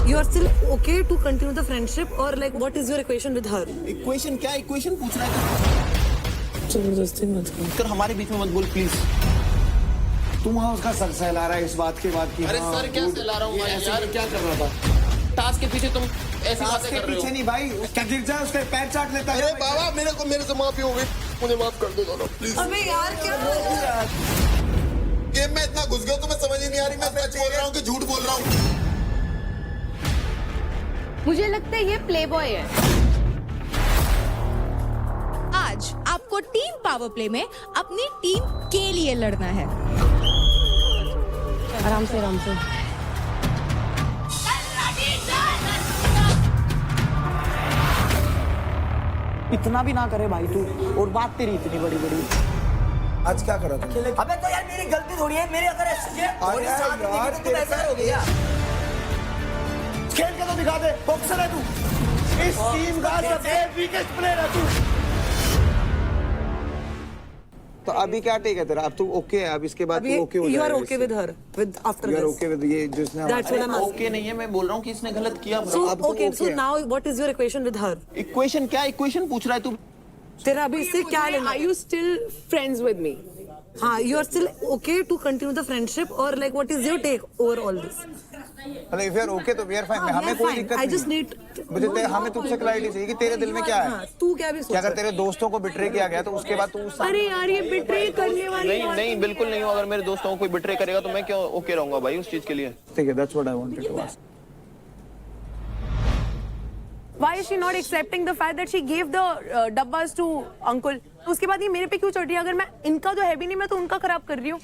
You are still okay to continue the friendship or like what is your equation with her? Equation क्या equation पूछ रहा है? जबरदस्ती मत कर हमारे बीच में मत बोल प्लीज। तू वहाँ उसका सर सहला रहा है इस बात के बाद की। अरे सर क्या सहला रहा हूँ मैं यार, क्या कर रहा था? टास्क के पीछे तुम ऐसी बातें के कर रहे हो। पीछे नहीं भाई, क्या गिर जाए उसके पैर चाट लेता है। अरे बाबा मेरे से माफी हो गई, मुझे माफ कर दो दोनों प्लीज। अबे यार क्या गेम में इतना घुस गया तुम्हें समझ ही नहीं आ रही मैं सच बोल रहा हूँ कि झूठ बोल रहा हूँ। मुझे लगता है ये प्लेबॉय है। आज आपको टीम पावर प्ले में अपनी टीम के लिए लड़ना है। आराम से इतना भी ना करे भाई तू, और बात तेरी इतनी बड़ी बड़ी। आज क्या करा तुमने? अबे तो यार मेरी गलती थोड़ी है, मेरे अगर अरे यार तुम ऐसा हो गया। खेल के तो दिखा दे, बॉक्सर है तू। इस टीम का सबसे वीकेस्ट प्लेयर है तू। तो अभी क्या टेक है तेरा? अब तू ओके है, अब इसके बाद तू ओके हो you जाएगा। are okay with her with after You are this. okay with ये जिसने That's what I'm asking. Okay नहीं है, मैं बोल रहा हूँ कि इसने गलत किया। So अब तू okay, so okay है। now what is your equation with her? Equation क्या इक्वेशन पूछ रहा है तू? तेरा अभी इससे क्या लेना? Are you still friends with me? हाँ, you are still okay to continue the friendship or like what is your take over all this? मतलब if you are okay तो we are fine, हाँ, हमें we are कोई fine. दिक्कत I नहीं। just need मुझे हमें तुझसे क्लैरिटी चाहिए कि तेरे दिल में क्या हाँ, है। तू क्या भी कि अगर सोच तेरे दोस्तों को बिट्रे किया गया तो उसके बाद तू अरे यार ये बिट्रे करने वाली नहीं बिल्कुल नहीं हो। अगर मेरे दोस्तों को कोई बिट्रे करेगा तो मैं क्यों ओके रहूंगा भाई उस चीज के लिए। ठीक है, that's what I wanted to ask. Why is she not accepting the fact that she gave the dabbas to uncle? उसके बाद ये मेरे पे क्यों चढ़ रही है? अगर मैं इनका तो है भी नहीं, मैं तो उनका खराब कर रही हूँ,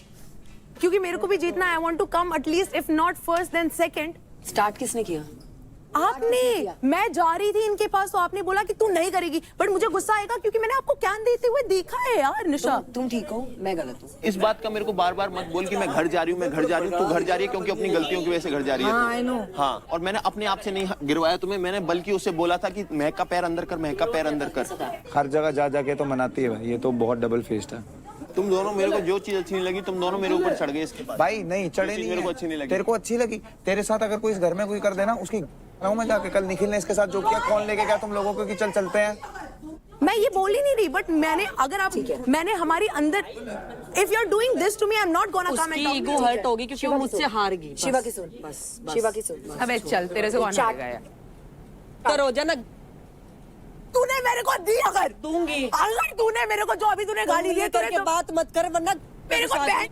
क्योंकि मेरे को भी जीतना है। I want to come at least if not first then second. Start किसने किया? आपने, मैं जा रही थी इनके पास तो आपने बोला कि तू नहीं करेगी, बट मुझे गुस्सा आएगा क्योंकि मैंने आपको ज्ञान देते हुए देखा है यार। निशा तुम ठीक हो, मैं गलत हूँ। इस बात का मेरे को बार बार मत बोल कि मैं घर जा रही हूँ, मैं घर जा रही हूँ। तू घर जा रही है क्योंकि अपनी गलतियों की वजह से घर जा रही है। हाँ, I know. हाँ, और मैंने अपने आप से नहीं गिरवाया तुम्हें, मैंने बल्कि उससे बोला था कि महक का पैर अंदर कर, महक का पैर अंदर कर। हर जगह जा जाके तो मनाती है भाई, ये तो बहुत डबल फेस्ड है। तुम दोनों, मेरे को जो चीज अच्छी नहीं लगी तुम दोनों मेरे ऊपर चढ़ गए इसके बाद। भाई नहीं चढ़े नहीं, मेरे को अच्छी नहीं लगी। तेरे को अच्छी लगी। तेरे साथ अगर कोई इस घर में कोई कर देना, उसकी मैं जाके कल निखिल ने इसके साथ जो किया, कौन लेके गया तुम लोगों को कि चल चलते हैं। मैं ये बोल ही नहीं रही, बट मैंने अगर आप मैंने हमारी अंदर if you are doing this to me I am not gonna come and ego hurt होगी क्योंकि वो मुझसे हार गई। शिवा की सुन, बस शिवा की सुन। अबे चल तेरे से कौन हारेगा यार? करो जना, तूने मेरे को दी, अगर दूंगी। अगर तूने मेरे को जो अभी तूने गाली दी करके तो बात मत कर वरना मेरे को बहन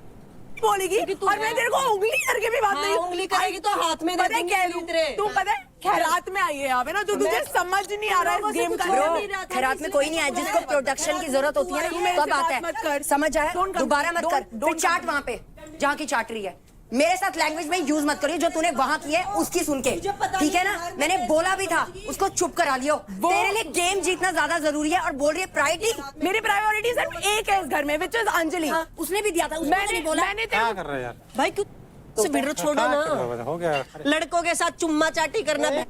बोलेगी और मैं तेरे को उंगली करके भी बात हाँ, नहीं। उंगली करेगी तो हाथ में दे पता है दूंगी क्या तेरी तेरे। तू पता है खैरात में आई है यहाँ पे ना, जो तुझे समझ नहीं आ रहा है इस गेम का। खैरात में कोई नहीं आया, जिसको प्रोटेक्शन की जरूरत होती है ना तब आता है। समझ आया? दोबारा मत कर, फिर चाट वहाँ पे जहाँ की चाट रही है। मेरे साथ लैंग्वेज में यूज मत करियो, जो तूने वहाँ की है उसकी सुन के, ठीक है ना? मैंने बोला भी था उसको चुप करा लियो। तेरे लिए गेम जीतना ज्यादा जरूरी है और बोल रही है प्रायोरिटी। मेरी प्रायोरिटी सिर्फ एक है इस घर में, विच इज अंजलि। उसने भी दिया था, उसने नहीं बोला। मैंने क्या कर रहा है यार? भाई क्यों से वीडियो छोड़ो ना, हो गया। लड़कों के साथ चुम्मा चाटी करना।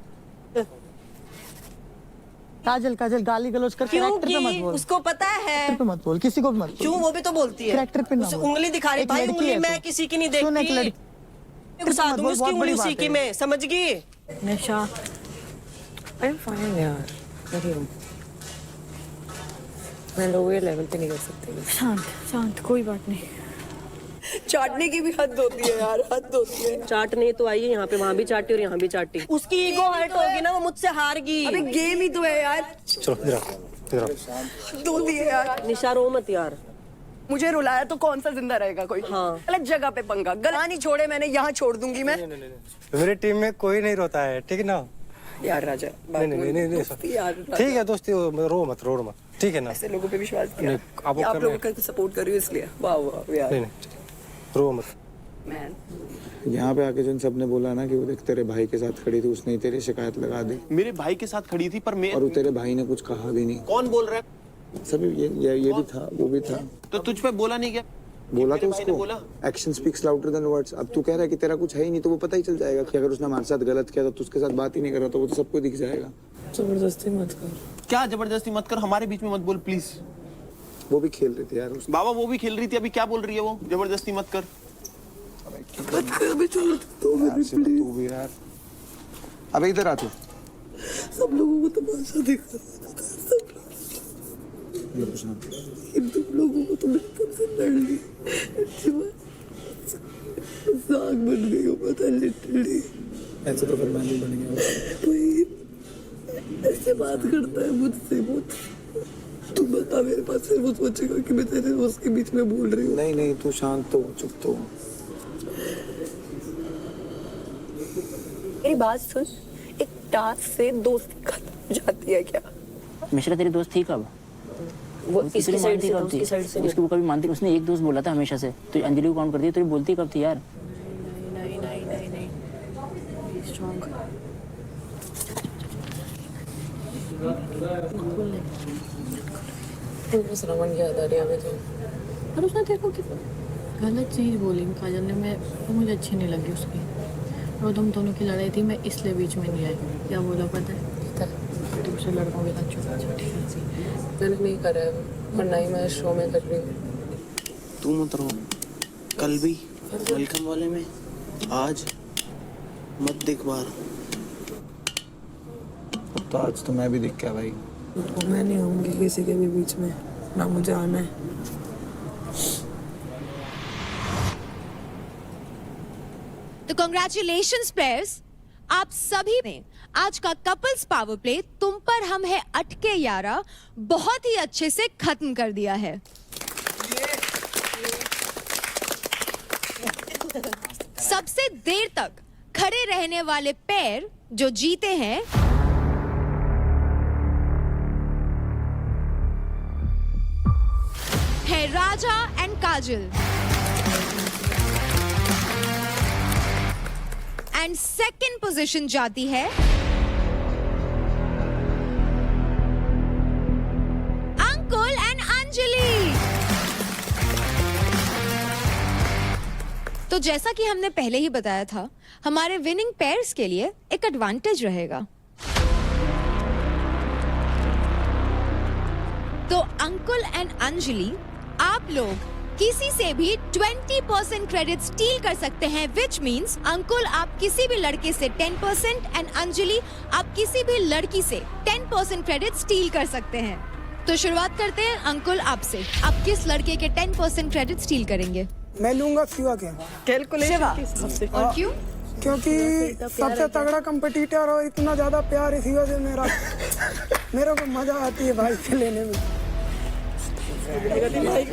काजल काजल गाली गलौज कर क्योंकि उसको पता है, पे मत बोल, किसी को भी मत बोल। क्यों वो भी तो बोलती है। कैरेक्टर पे ना उसे बोल। उंगली दिखा रही, एक भाई लड़की उंगली है मैं तो। किसी की नहीं सुन, एक देखती, लड़की घुसा दूंगी उसकी बहुत उंगली बड़ी उसी बात की है। में, समझ गई? निशा आई एम फाइन यार, नहीं हूँ मैं लोअर लेवल पे नहीं कर सकती। शांत शांत, कोई बात नहीं। चाटने की भी हद होती है यार, हद होती है। चाटने तो आई है, यहाँ पे वहाँ भी चाटी और यहाँ भी चाटी। उसकी ईगो हर्ट होगी ना, वो मुझसे हार गई। अबे गेम ही तो है यार, चलो इधर आओ। तू दी है यार। निशा रो मत यार। मुझे रुलाया तो कौन सा जिंदा रहेगा कोई? हाँ। गलत जगह पे पंगा, गलत नहीं छोड़े मैंने, यहाँ छोड़ दूंगी मैं। मेरी टीम में कोई नहीं रोता है, ठीक है ना? यार राजा, नहीं यार ठीक है दोस्ती, रो मत, ठीक है ना? ऐसे लोगों पे विश्वास किया। नहीं, आप आप कर लोगों का सपोर्ट कर रही हो इसलिए। वाह वाह यार। नहीं रो मत। मैन यहाँ पे आके जिन सबने बोला ना कि वो देख तेरे भाई के साथ खड़ी थी, उसने ही तेरी शिकायत लगा दी मेरे भाई के साथ खड़ी थी पर मैं, और तेरे भाई ने कुछ कहा भी नहीं। कौन बोल रहा है? सभी ये भी था, वो भी था। तो तुझ पे बोला नहीं क्या? बोला तो मेरे भाई ने उसको, बोला। Action speaks louder than words. अब तू कह रहा है कि तेरा कुछ है ही नहीं, तो वो पता ही चल जाएगा कि अगर उसने हमारे साथ गलत किया तो तू उसके साथ बात ही नहीं कर रहा, तो वो तो सबको दिख जाएगा। जबरदस्ती मत कर। क्या जबरदस्ती मत कर, हमारे बीच में मत बोल प्लीज। वो भी खेल रही थी यार उसने। बाबा वो भी खेल रही थी, अभी क्या बोल रही है वो? जबरदस्ती मत कर। तू भी यार अबे इधर आ तू। सब लोगों को तमाशा दिखा रहा था, सब लोग। इन तुम लोगों को तो मैं कब से लड़ ली, साग बन गई हो पता लिटरली। ऐसे तो फिर मैं नहीं बन गया। कोई ऐसे बात करता है मुझसे, तू बता मेरे पास से वो सोचेगा कि मैं तेरे उसके बीच में बोल रही हूँ। नहीं नहीं तू शांत तो, चुप तो। मेरी बात सुन, एक टास्क से दोस्ती खत्म हो जाती है क्या? मिश्रा तेरी दोस्त थी कब? वो इसकी साइड से, उसकी साइड से उसकी वो कभी मानती, उसने एक दोस्त बोला था हमेशा से, तो अंजलि को काउंट करती है, तो बोलती कब थी यार? बस रमन की याद आ रही है मुझे। और उसने तेरे को गलत चीज़ बोली काजल ने, मैं वो मुझे अच्छी नहीं लगी उसकी। और तुम दोनों की लड़ाई थी, मैं इसलिए बीच में नहीं आई। क्या बोला पता है? दूसरे लड़कों के साथ छुपा ठीक है। मैंने नहीं करा है और ना ही मैं शो में कर रही हूँ। तू मत रो, कल भी वेलकम वाले में, आज मत देख बाहर। तो आज तो मैं भी दिख गया भाई। तो मैं नहीं आऊंगी किसी के भी बीच में, ना मुझे आना है। तो कांग्रेचुलेशंस प्लेयर्स, आप सभी ने आज का कपल्स पावर प्ले तुम पर हम है अटके यारा बहुत ही अच्छे से खत्म कर दिया है। सबसे देर तक खड़े रहने वाले पेयर जो जीते हैं है Raja and Kajal. And second position जाती है अंकुल एंड अंजलि। तो जैसा कि हमने पहले ही बताया था, हमारे विनिंग पेयर्स के लिए एक एडवांटेज रहेगा। तो अंकुल एंड अंजलि, आप लोग किसी से भी 20% क्रेडिट स्टील कर सकते हैं, विच मीन्स अंकुल आप किसी भी लड़के से 10% एंड अंजलि आप किसी भी लड़की से 10% क्रेडिट स्टील कर सकते हैं। तो शुरुआत करते हैं अंकुल आपसे, आप किस लड़के के 10% क्रेडिट स्टील करेंगे? मैं लूंगा शिवा के। कैलकुलेशन और क्यों? क्योंकि सबसे तगड़ा कंपटीटर और इतना ज्यादा प्यार इसी वजह से मेरे को मजा आती है भाई के लेने में।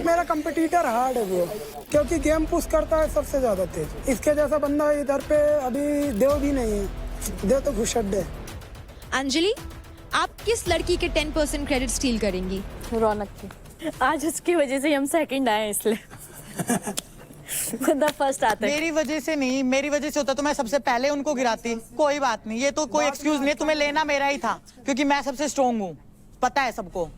मेरा कंपटीटर हार्ड है वो, क्योंकि गेम पुश करता है सबसे ज्यादा तेज। इसके जैसा बंदा इधर पे अभी देव भी नहीं है, देव तो घुसड्डे। अंजलि, आप किस लड़की के 10% क्रेडिट स्टील करेंगी? रौनक की। आज उसकी वजह से हम सेकंड आए इसलिए। बंदा फर्स्ट आता है। मेरी वजह से नहीं, मेरी वजह से होता तो मैं सबसे पहले उनको गिराती। कोई बात नहीं, ये तो कोई एक्सक्यूज नहीं, तुम्हें लेना मेरा ही था क्योंकि मैं सबसे स्ट्रॉन्ग हूँ, पता है सबको।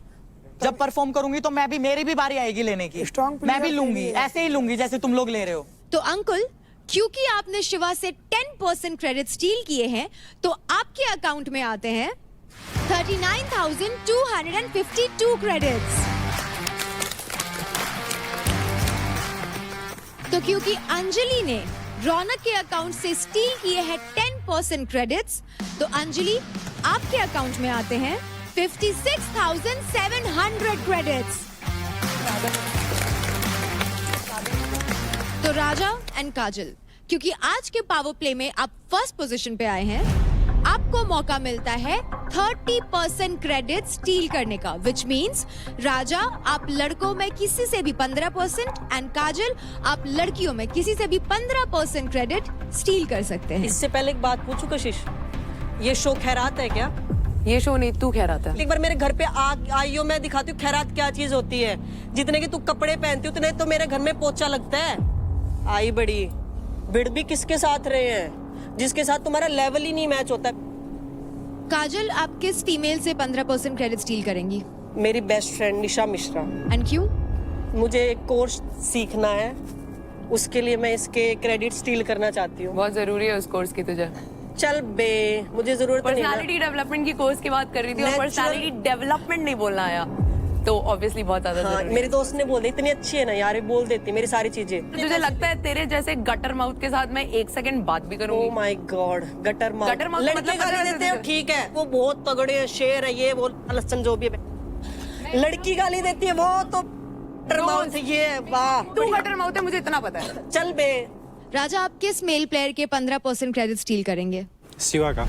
जब परफॉर्म करूंगी तो मैं भी, मेरी भी बारी आएगी लेने की, मैं भी लूंगी, ऐसे ही लूंगी जैसे तुम लोग ले रहे हो। तो अंकुल, क्योंकि आपने शिवा से 10% क्रेडिट स्टील किए हैं, तो आपके अकाउंट में आते हैं 39,252 क्रेडिट्स। तो क्योंकि अंजलि ने रौनक के अकाउंट से स्टील किए हैं 10% क्रेडिट्स, तो अंजलि आपके अकाउंट में आते हैं 56,700 क्रेडिट्स। तो राजा एंड काजल, क्योंकि आज के पावर प्ले में आप फर्स्ट पोजीशन पे आए हैं, आपको मौका मिलता है 30% क्रेडिट स्टील करने का, विच मीन्स राजा आप लड़कों में किसी से भी 15% एंड काजल आप लड़कियों में किसी से भी 15% क्रेडिट स्टील कर सकते हैं। इससे पहले एक बात पूछूं कशिश, ये शो खैरात है क्या? ये शो नहीं, तू खैरात है। एक बार मेरे घर पे आइयो, मैं दिखाती हूँ खैरात क्या चीज होती है। जितने के तू कपड़े पहनती उतने तो मेरे घर में पोछा लगता है। आई बड़ी बिड़ भी किसके साथ रहे हैं जिसके साथ तुम्हारा लेवल ही नहीं मैच होता। काजल, आप किस फीमेल से 15% क्रेडिट स्टील करेंगी? मेरी best friend Nisha Mishra. And क्यों? मुझे एक कोर्स सीखना है, उसके लिए मैं इसके क्रेडिट स्टील करना चाहती हूँ। बहुत जरूरी है उस कोर्स की तुझे। चल बे, मुझे जरूरत नहीं है। पर्सनालिटी डेवलपमेंट की कोर्स की बात कर रही थी और पर्सनालिटी डेवलपमेंट नहीं बोलना आया। तो ऑब्वियसली बहुत ज्यादा हाँ, जरूरी है। मेरे दोस्त ने बोल दी इतनी अच्छी है ना यार, ये बोल देती मेरी सारी चीजें। तुझे लगता है तेरे जैसे गटर माउथ के साथ मैं 1 सेकंड बात भी करूंगी? Oh my God, gutter mouth. Gutter mouth लड़की मतलब गाली पता है देते हो तुझे? ठीक है, वो बहुत तगड़े शेर है, ये वो लसन जो भी है। लड़की गाली देती है वो तो गटर माउथ है, ये वाह। तू गटर माउथ है, मुझे इतना पता है। चल बे। राजा, आप किस मेल प्लेयर के 15% क्रेडिट स्टील करेंगे? शिवा का।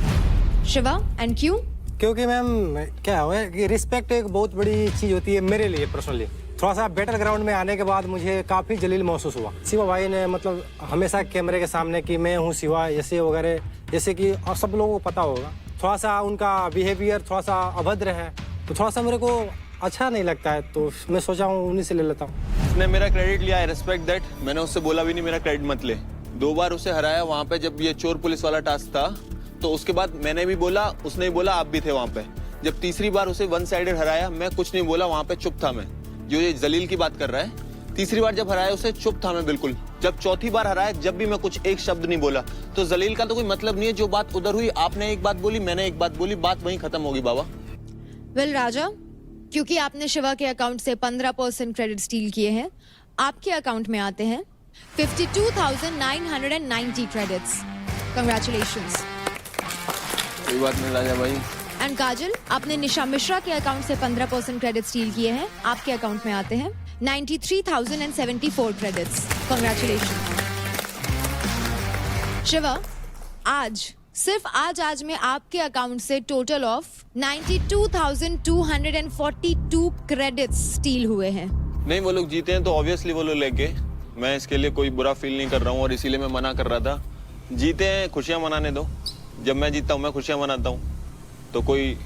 शिवा, एंड क्यों? क्योंकि मैम क्या हुआ है कि रिस्पेक्ट एक बहुत बड़ी चीज होती है मेरे लिए पर्सनली। थोड़ा सा बैटल ग्राउंड में आने के बाद मुझे काफी जलील महसूस हुआ। शिवा भाई ने मतलब हमेशा कैमरे के सामने कि मैं हूँ शिवा ऐसे वगैरह, जैसे कि और सब लोगों को पता होगा। थोड़ा सा उनका बिहेवियर थोड़ा सा अभद्र है, तो थोड़ा सा मेरे को अच्छा नहीं लगता है, तो मैं सोचा हूँ उन्हीं से ले लेता हूँ। उसने मेरा क्रेडिट लिया, आई रिस्पेक्ट दैट। मैंने उससे बोला भी नहीं मेरा क्रेडिट मत ले। 2 बार उसे हराया वहाँ पे जब ये चोर पुलिस वाला टास्क था, तो उसके बाद मैंने भी बोला, उसने भी बोला, आप भी थे वहाँ पे। जब तीसरी बार उसे 1 साइडेड हराया, मैं कुछ नहीं बोला, वहाँ पे चुप था मैं। जो ये जलील की बात कर रहा है, तीसरी बार जब हराया उसे चुप था मैं बिल्कुल। जब चौथी बार हराया, जब भी मैं कुछ एक शब्द नहीं बोला। तो जलील का तो कोई मतलब नहीं है। जो बात उधर हुई, आपने एक बात बोली, मैंने एक बात बोली, बात वहीं खत्म होगी बाबा। वेल राजा, क्योंकि आपने शिवा के अकाउंट से 15% क्रेडिट स्टील किए हैं, आपके अकाउंट में आते हैं 52,990 क्रेडिट्स। कंग्रेचुलेशंस। कोई बात नहीं राजा भाई। एंड काजल, आपने निशा मिश्रा के अकाउंट से 15% क्रेडिट स्टील किए हैं, आपके अकाउंट में आते हैं 93,074 क्रेडिट्स। कंग्रेचुलेशंस। शिवा, आज सिर्फ आज में आपके अकाउंट से टोटल ऑफ 92,242 क्रेडिट्स स्टील हुए हैं। नहीं, वो लोग जीते हैं तो ऑब्वियसली वो लोग लेके, मैं इसके लिए कोई बुरा फील नहीं कर रहा हूँ और इसीलिए मैं मना कर रहा था। जीते हैं, खुशियां मनाने दो। जब मैं जीतता हूँ मैं खुशियां मनाता हूँ, तो कोई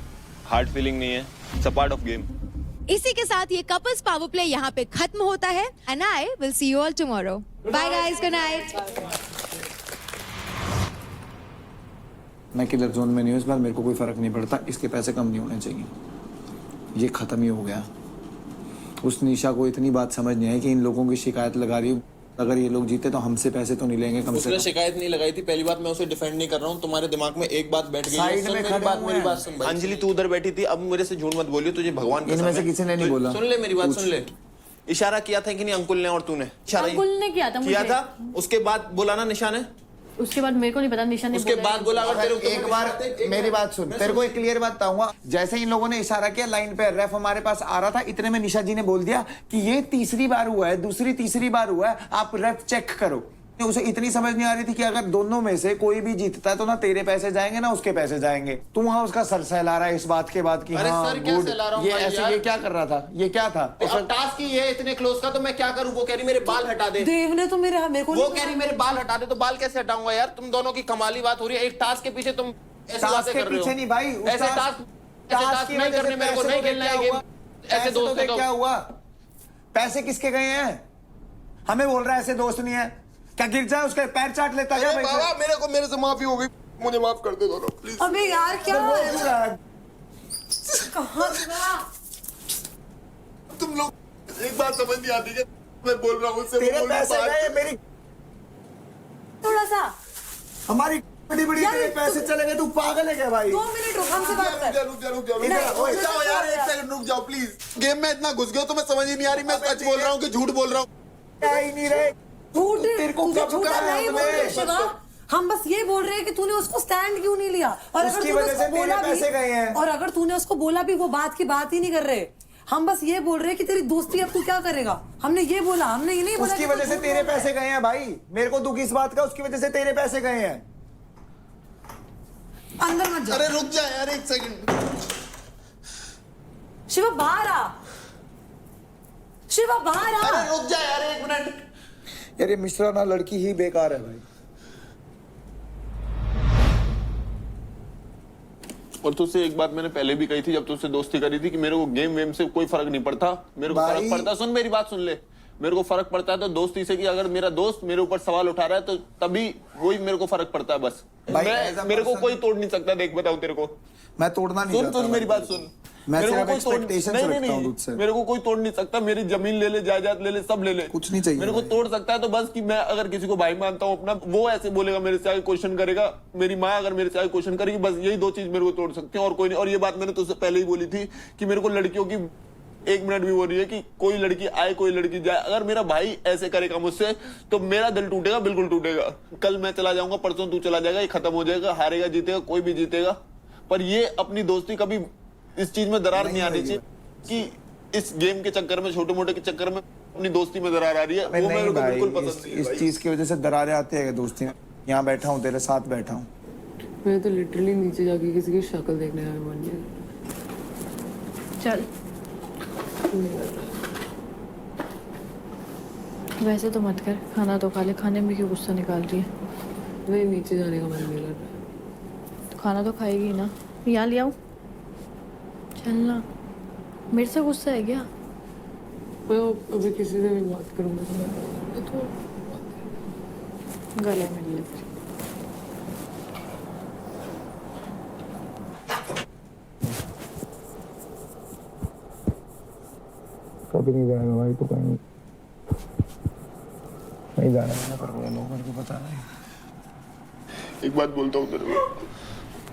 हार्ड फीलिंग नहीं है। It's a part of game. इसी के साथ ये कपल्स पावर प्ले यहाँ पे खत्म होता है and I will see you all tomorrow. Bye guys, good night. मैं किलर जोन में नहीं हूँ इस बार, मेरे को कोई फर्क नहीं पड़ता। इसके पैसे कम नहीं होने चाहिए, ये खत्म ही हो गया। उस निशा को इतनी बात समझ नहीं आई कि इन लोगों की शिकायत लगा रही हूँ। अगर ये लोग जीते तो हमसे पैसे तो नहीं लेंगे कम से उसने कम। शिकायत नहीं लगाई थी। पहली बात, मैं उसे डिफेंड नहीं कर रहा हूँ। तुम्हारे दिमाग में एक बात बैठ गई है। साइड में खड़े हुए मेरी हैं। बात सुन भाई। अंजलि, तू उधर बैठी थी, अब मेरे से झूठ मत बोलियो। तुझे भगवान कसम इनमें है। से किसी ने नहीं बोला। सुन ले मेरी बात, सुन ले। इशारा किया था कि नहीं अंकुल ने और तूने? इशारा अंकुल ने किया था मुझे। किया था, उसके बाद बोला ना निशा ने? उसके बाद मेरे को नहीं पता, निशा ने उसके बाद बोला। अगर तेरे को एक बार मेरी बात सुन, तेरे को एक क्लियर बात बताऊंगा। जैसे इन लोगों ने इशारा किया, लाइन पे रेफ हमारे पास आ रहा था, इतने में निशा जी ने बोल दिया कि ये तीसरी बार हुआ है, दूसरी तीसरी बार हुआ है, आप रेफ चेक करो। उसे इतनी समझ नहीं आ रही थी कि अगर दोनों में से कोई भी जीतता है तो ना तेरे पैसे जाएंगे ना उसके पैसे जाएंगे। तू वहां उसका सर सहला रहा है इस बात के बाद कि हाँ गुड, ये ऐसे ये क्या कर रहा था, ये क्या था। अब टास्क ही है इतने क्लोज का, तो मैं क्या करूं? वो कह रही मेरे बाल हटा दे। देव ने तो मेरे को वो कह रही मेरे बाल हटा दे, तो बाल कैसे हटाऊंगा यार? तुम दोनों की कमाली बात हो रही है। एक टास्क के पीछे तुम ऐसी बातें कर रहे हो। पीछे नहीं भाई, ऐसे टास्क नहीं करने, मेरे को नहीं खेलना है गेम। ऐसे दोस्त तो क्या हुआ? पैसे किसके गए हैं? हमें बोल रहा है ऐसे दोस्त नहीं है। क्या गिर जाए उसके पैर चाट लेता क्या? बाबा मेरे से माफी हो गई, मुझे माफ कर दे दोनों प्लीज। अबे यार क्या कहाँ तुम लोग एक बात समझ नहीं आती है, मैं बोल रहा हूँ तेरे पैसे गए, मेरी थोड़ा सा हमारी बड़ी बड़ी तेरे पैसे चले गए। तू पागल है क्या भाई? 2 मिनट रुक, हमसे बात कर। रुक जाओ यार, एक सेकंड रुक जाओ प्लीज। गेम में इतना घुस गया तो मैं समझ ही नहीं आ रही मैं सच बोल रहा हूँ कि झूठ बोल रहा हूँ। क्या ही नहीं रहे झूठ, तेरे को क्या झूठा नहीं बोल रहे शिवा, हम बस ये बोल रहे हैं कि तूने उसको स्टैंड क्यों नहीं लिया। और उसकी वजह से तेरे पैसे गए हैं। और अगर तूने उसको बोला भी, वो बात की बात ही नहीं कर रहे। हम बस ये बोल रहे हैं कि तेरी दोस्ती अब तू क्या करेगा। हमने ये बोला, हमने ये नहीं बोला उसकी वजह से तेरे पैसे गए हैं भाई। मेरे को दुख इस बात का, उसकी वजह से तेरे पैसे गए हैं। अंदर मत जा। अरे रुक जा यार एक सेकंड। शिवा बाहर आ, शिवा बाहर आ। अरे रुक जा यार एक मिनट। यार ये मिश्रा ना लड़की ही बेकार है भाई। और तुझसे एक बात मैंने पहले भी कही थी जब तुझसे दोस्ती करी थी कि मेरे को गेम वेम से कोई फर्क नहीं पड़ता। मेरे को फर्क पड़ता, सुन मेरी बात सुन ले, मेरे को फर्क पड़ता है तो दोस्ती से कि अगर मेरा दोस्त मेरे ऊपर सवाल उठा रहा है तो तभी वही मेरे को फर्क पड़ता है बस। मेरे को कोई तोड़ नहीं सकता। देख बताऊं तेरे को, मैं तोड़ना नहीं चाहता। सुन मेरी बात सुन, मैं मेरे सिर्फ को कोई एक्सपेक्टेशंस रखता हूं तुझसे। मेरे को कोई तोड़ नहीं सकता। मेरी जमीन ले ले, जायदाद ले ले, सब ले ले, कुछ नहीं चाहिए। मेरे को तोड़ सकता है तो बस कि मैं अगर किसी को भाई मानता हूँ अपना, वो ऐसे बोलेगा मेरे से आगे क्वेश्चन करेगा, मेरी माँ अगर मेरे से आगे क्वेश्चन करेगी, बस यही 2 चीज मेरे को तोड़ सकते हैं और कोई नहीं। और ये बात मैंने तुझसे पहले ही बोली थी कि मेरे को लड़कियों की एक मिनट भी वो रही है कि कोई लड़की आए कोई लड़की जाए। अगर मेरा भाई ऐसे करेगा मुझसे तो मेरा दिल टूटेगा, बिल्कुल टूटेगा। कल मैं चला जाऊंगा, परसों तू चला जाएगा, ये खत्म हो जाएगा, हारेगा जीतेगा कोई भी जीतेगा। पर ये अपनी दोस्ती कभी इस चीज में दरार नहीं आनी चाहिए कि इस गेम के चक्कर में, छोटे मोटे के चक्कर में अपनी दोस्ती में दरार आ रही है। वो मेरे को बिल्कुल पसंद नहीं है। इस चीज की वजह से दरारें आती है दोस्ती में। यहाँ बैठा हूँ, तेरे साथ बैठा हूँ, मैं तो लिटरली नीचे जाके किसी की शक्ल देखने का मन नहीं। चल वैसे तो मत कर, खाना तो खा ले। खाने में क्यों गुस्सा निकाल रही है? नहीं, नीचे जाने का मन नहीं कर रहा। तो खाना तो खाएगी ना। यहाँ ले आऊं? चलना। मेरे से गुस्सा है क्या? मैं अभी किसी से भी बात करूंगा तो गले मिल ले। कभी नहीं जाएगा भाई तो कहीं नहीं जाना है, पर वो लोगों को पता नहीं। एक बात बोलता हूँ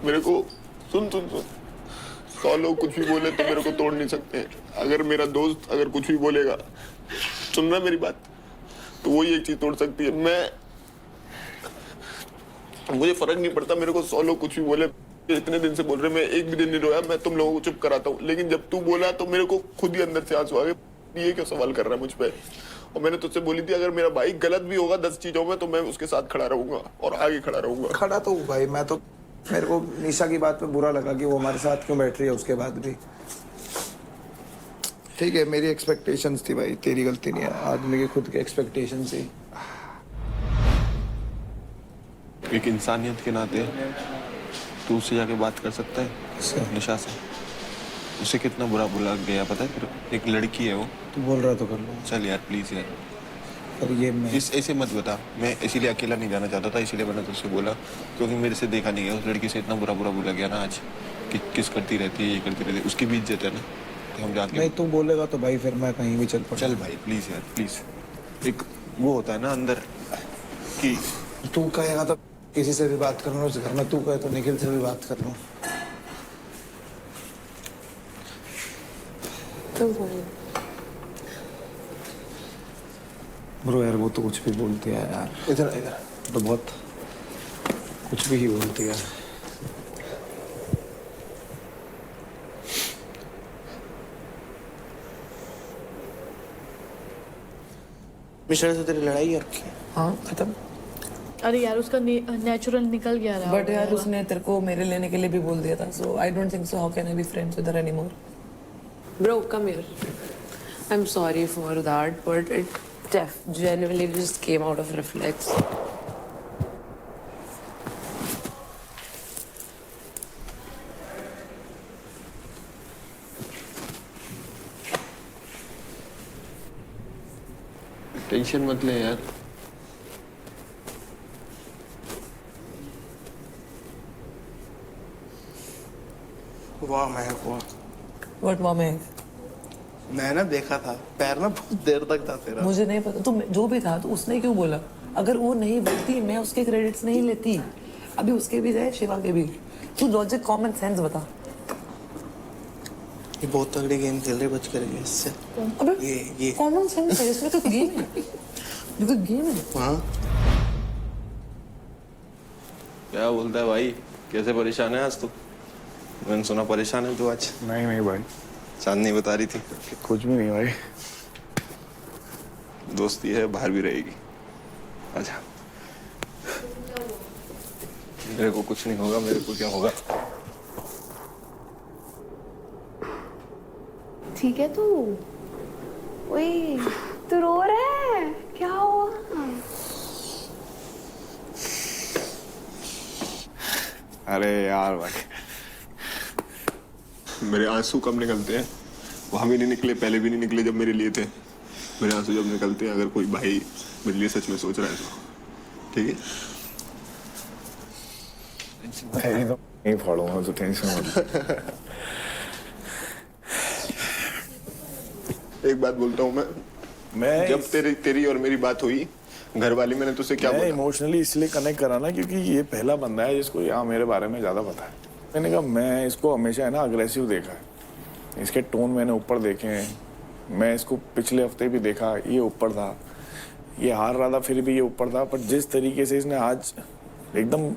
मेरे को सुन 100 लोग कुछ भी बोले तो मेरे को तोड़ नहीं सकते। अगर मेरा दोस्त अगर कुछ भी बोलेगा, सुन रहा मेरी बात, तो वो ही एक चीज तोड़ सकती है। मुझे फर्क नहीं पड़ता, मेरे को 100 लोग कुछ भी बोले, इतने दिन से बोल रहे, मैं एक भी दिन नहीं रोया, मैं तुम लोगों को चुप कराता हूँ। लेकिन जब तू बोला तो मेरे को खुद ही अंदर से आंसू आ गए। ये क्यों सवाल कर रहा है मुझ पे? और मैंने तुझसे बोली थी अगर मेरा भाई गलत भी होगा 10 चीजों में तो मैं उसके साथ खड़ा रहूंगा और आगे खड़ा रहूंगा। खड़ा तो हूँ भाई मैं तो। मेरे को निशा की बात पे बुरा लगा कि वो हमारे साथ क्यों बैठ रही है उसके बाद भी। ठीक है, मेरी एक्सपेक्टेशंस थी भाई, तेरी गलती नहीं है, आदमी की खुद की एक्सपेक्टेशंस थी। एक इंसानियत के नाते तू उससे जाके बात कर सकता है निशा से? उसे कितना बुरा बुला गया पता है? एक लड़की है वो। तू बोल रहा तो कर लो। चल यार प्लीज यार, पर ये मैं ऐसे मत बता। मैं इसीलिए अकेला नहीं जाना चाहता था, इसीलिए मैंने तुझसे बोला क्योंकि मेरे से देखा नहीं गया। उस लड़की से इतना बुरा बोला गया ना आज कि किस करती रहती है, ये करती रहती है। उसकी भी इज्जत है ना, तो हम जाके नहीं तू बोलेगा तो भाई फिर मैं कहीं भी चल पड़ा। चल भाई प्लीज यार प्लीज। एक वो होता है ना अंदर कि तू कहेगा तो किसी से भी बात कर लूँ उस घर में, तू कहे तो निखिल से भी बात कर लूँ। ब्रो यार वो तो कुछ भी बोलती है यार। इधर इधर तो बहुत कुछ भी ही बोलती है। मिश्रा से तेरी लड़ाई और की? हाँ खत्म। अरे यार उसका नेचुरल निकल गया रहा। बट यार उसने तेरे को मेरे लेने के लिए भी बोल दिया था, so I don't think so how can I be friends with her anymore. Bro come here. I am sorry for that but it genuinely just came out of reflex. Tension मत ले यार। वाह महक वाह। व्हाट वाह महक? मैं ना देखा था, पैर ना बहुत देर तक था तेरा। मुझे नहीं पता, तो जो भी था तो उसने क्यों बोला? अगर वो नहीं बोलती मैं उसके क्रेडिट्स नहीं लेती। अभी उसके भी जाए, शिवा के भी। तू लॉजिक कॉमन सेंस बता। ये बहुत तगड़ी गेम खेल रहे, बच कर गए इससे। अबे ये कॉमन सेंस है, इसमें तो गेम है। ये तो गेम है। हाँ क्या बोलता है भाई? कैसे परेशान है आज तू? मैंने सुना परेशान है तू आज। नहीं भाई, चांदनी बता रही थी। कुछ भी नहीं भाई। दोस्ती है, बाहर भी रहेगी। अच्छा मेरे को कुछ नहीं होगा, मेरे को क्या होगा? ठीक है तू? ओए तू रो रहा है, क्या हुआ? अरे यार भाई, मेरे आंसू कब निकलते हैं? वहां भी नहीं निकले, पहले भी नहीं निकले जब मेरे लिए थे। मेरे आंसू जब निकलते हैं, अगर कोई भाई मेरे लिए सच में सोच रहा है तो ठीक है। तो नहीं फाड़ूंगा तो टेंशन मत। एक बात बोलता हूँ मैं जब तेरी और मेरी बात हुई घर वाली, मैंने तुझसे क्या बोला? इमोशनली इसलिए कनेक्ट करा ना क्योंकि ये पहला बंदा है जिसको यहाँ मेरे बारे में ज्यादा पता है। मैंने कहा मैं इसको हमेशा है ना अग्रेसिव देखा है, इसके टोन मैंने ऊपर देखे हैं। मैं इसको पिछले हफ्ते भी देखा, ये ऊपर था, ये हार रहा था फिर भी ये ऊपर था। पर जिस तरीके से इसने आज एकदम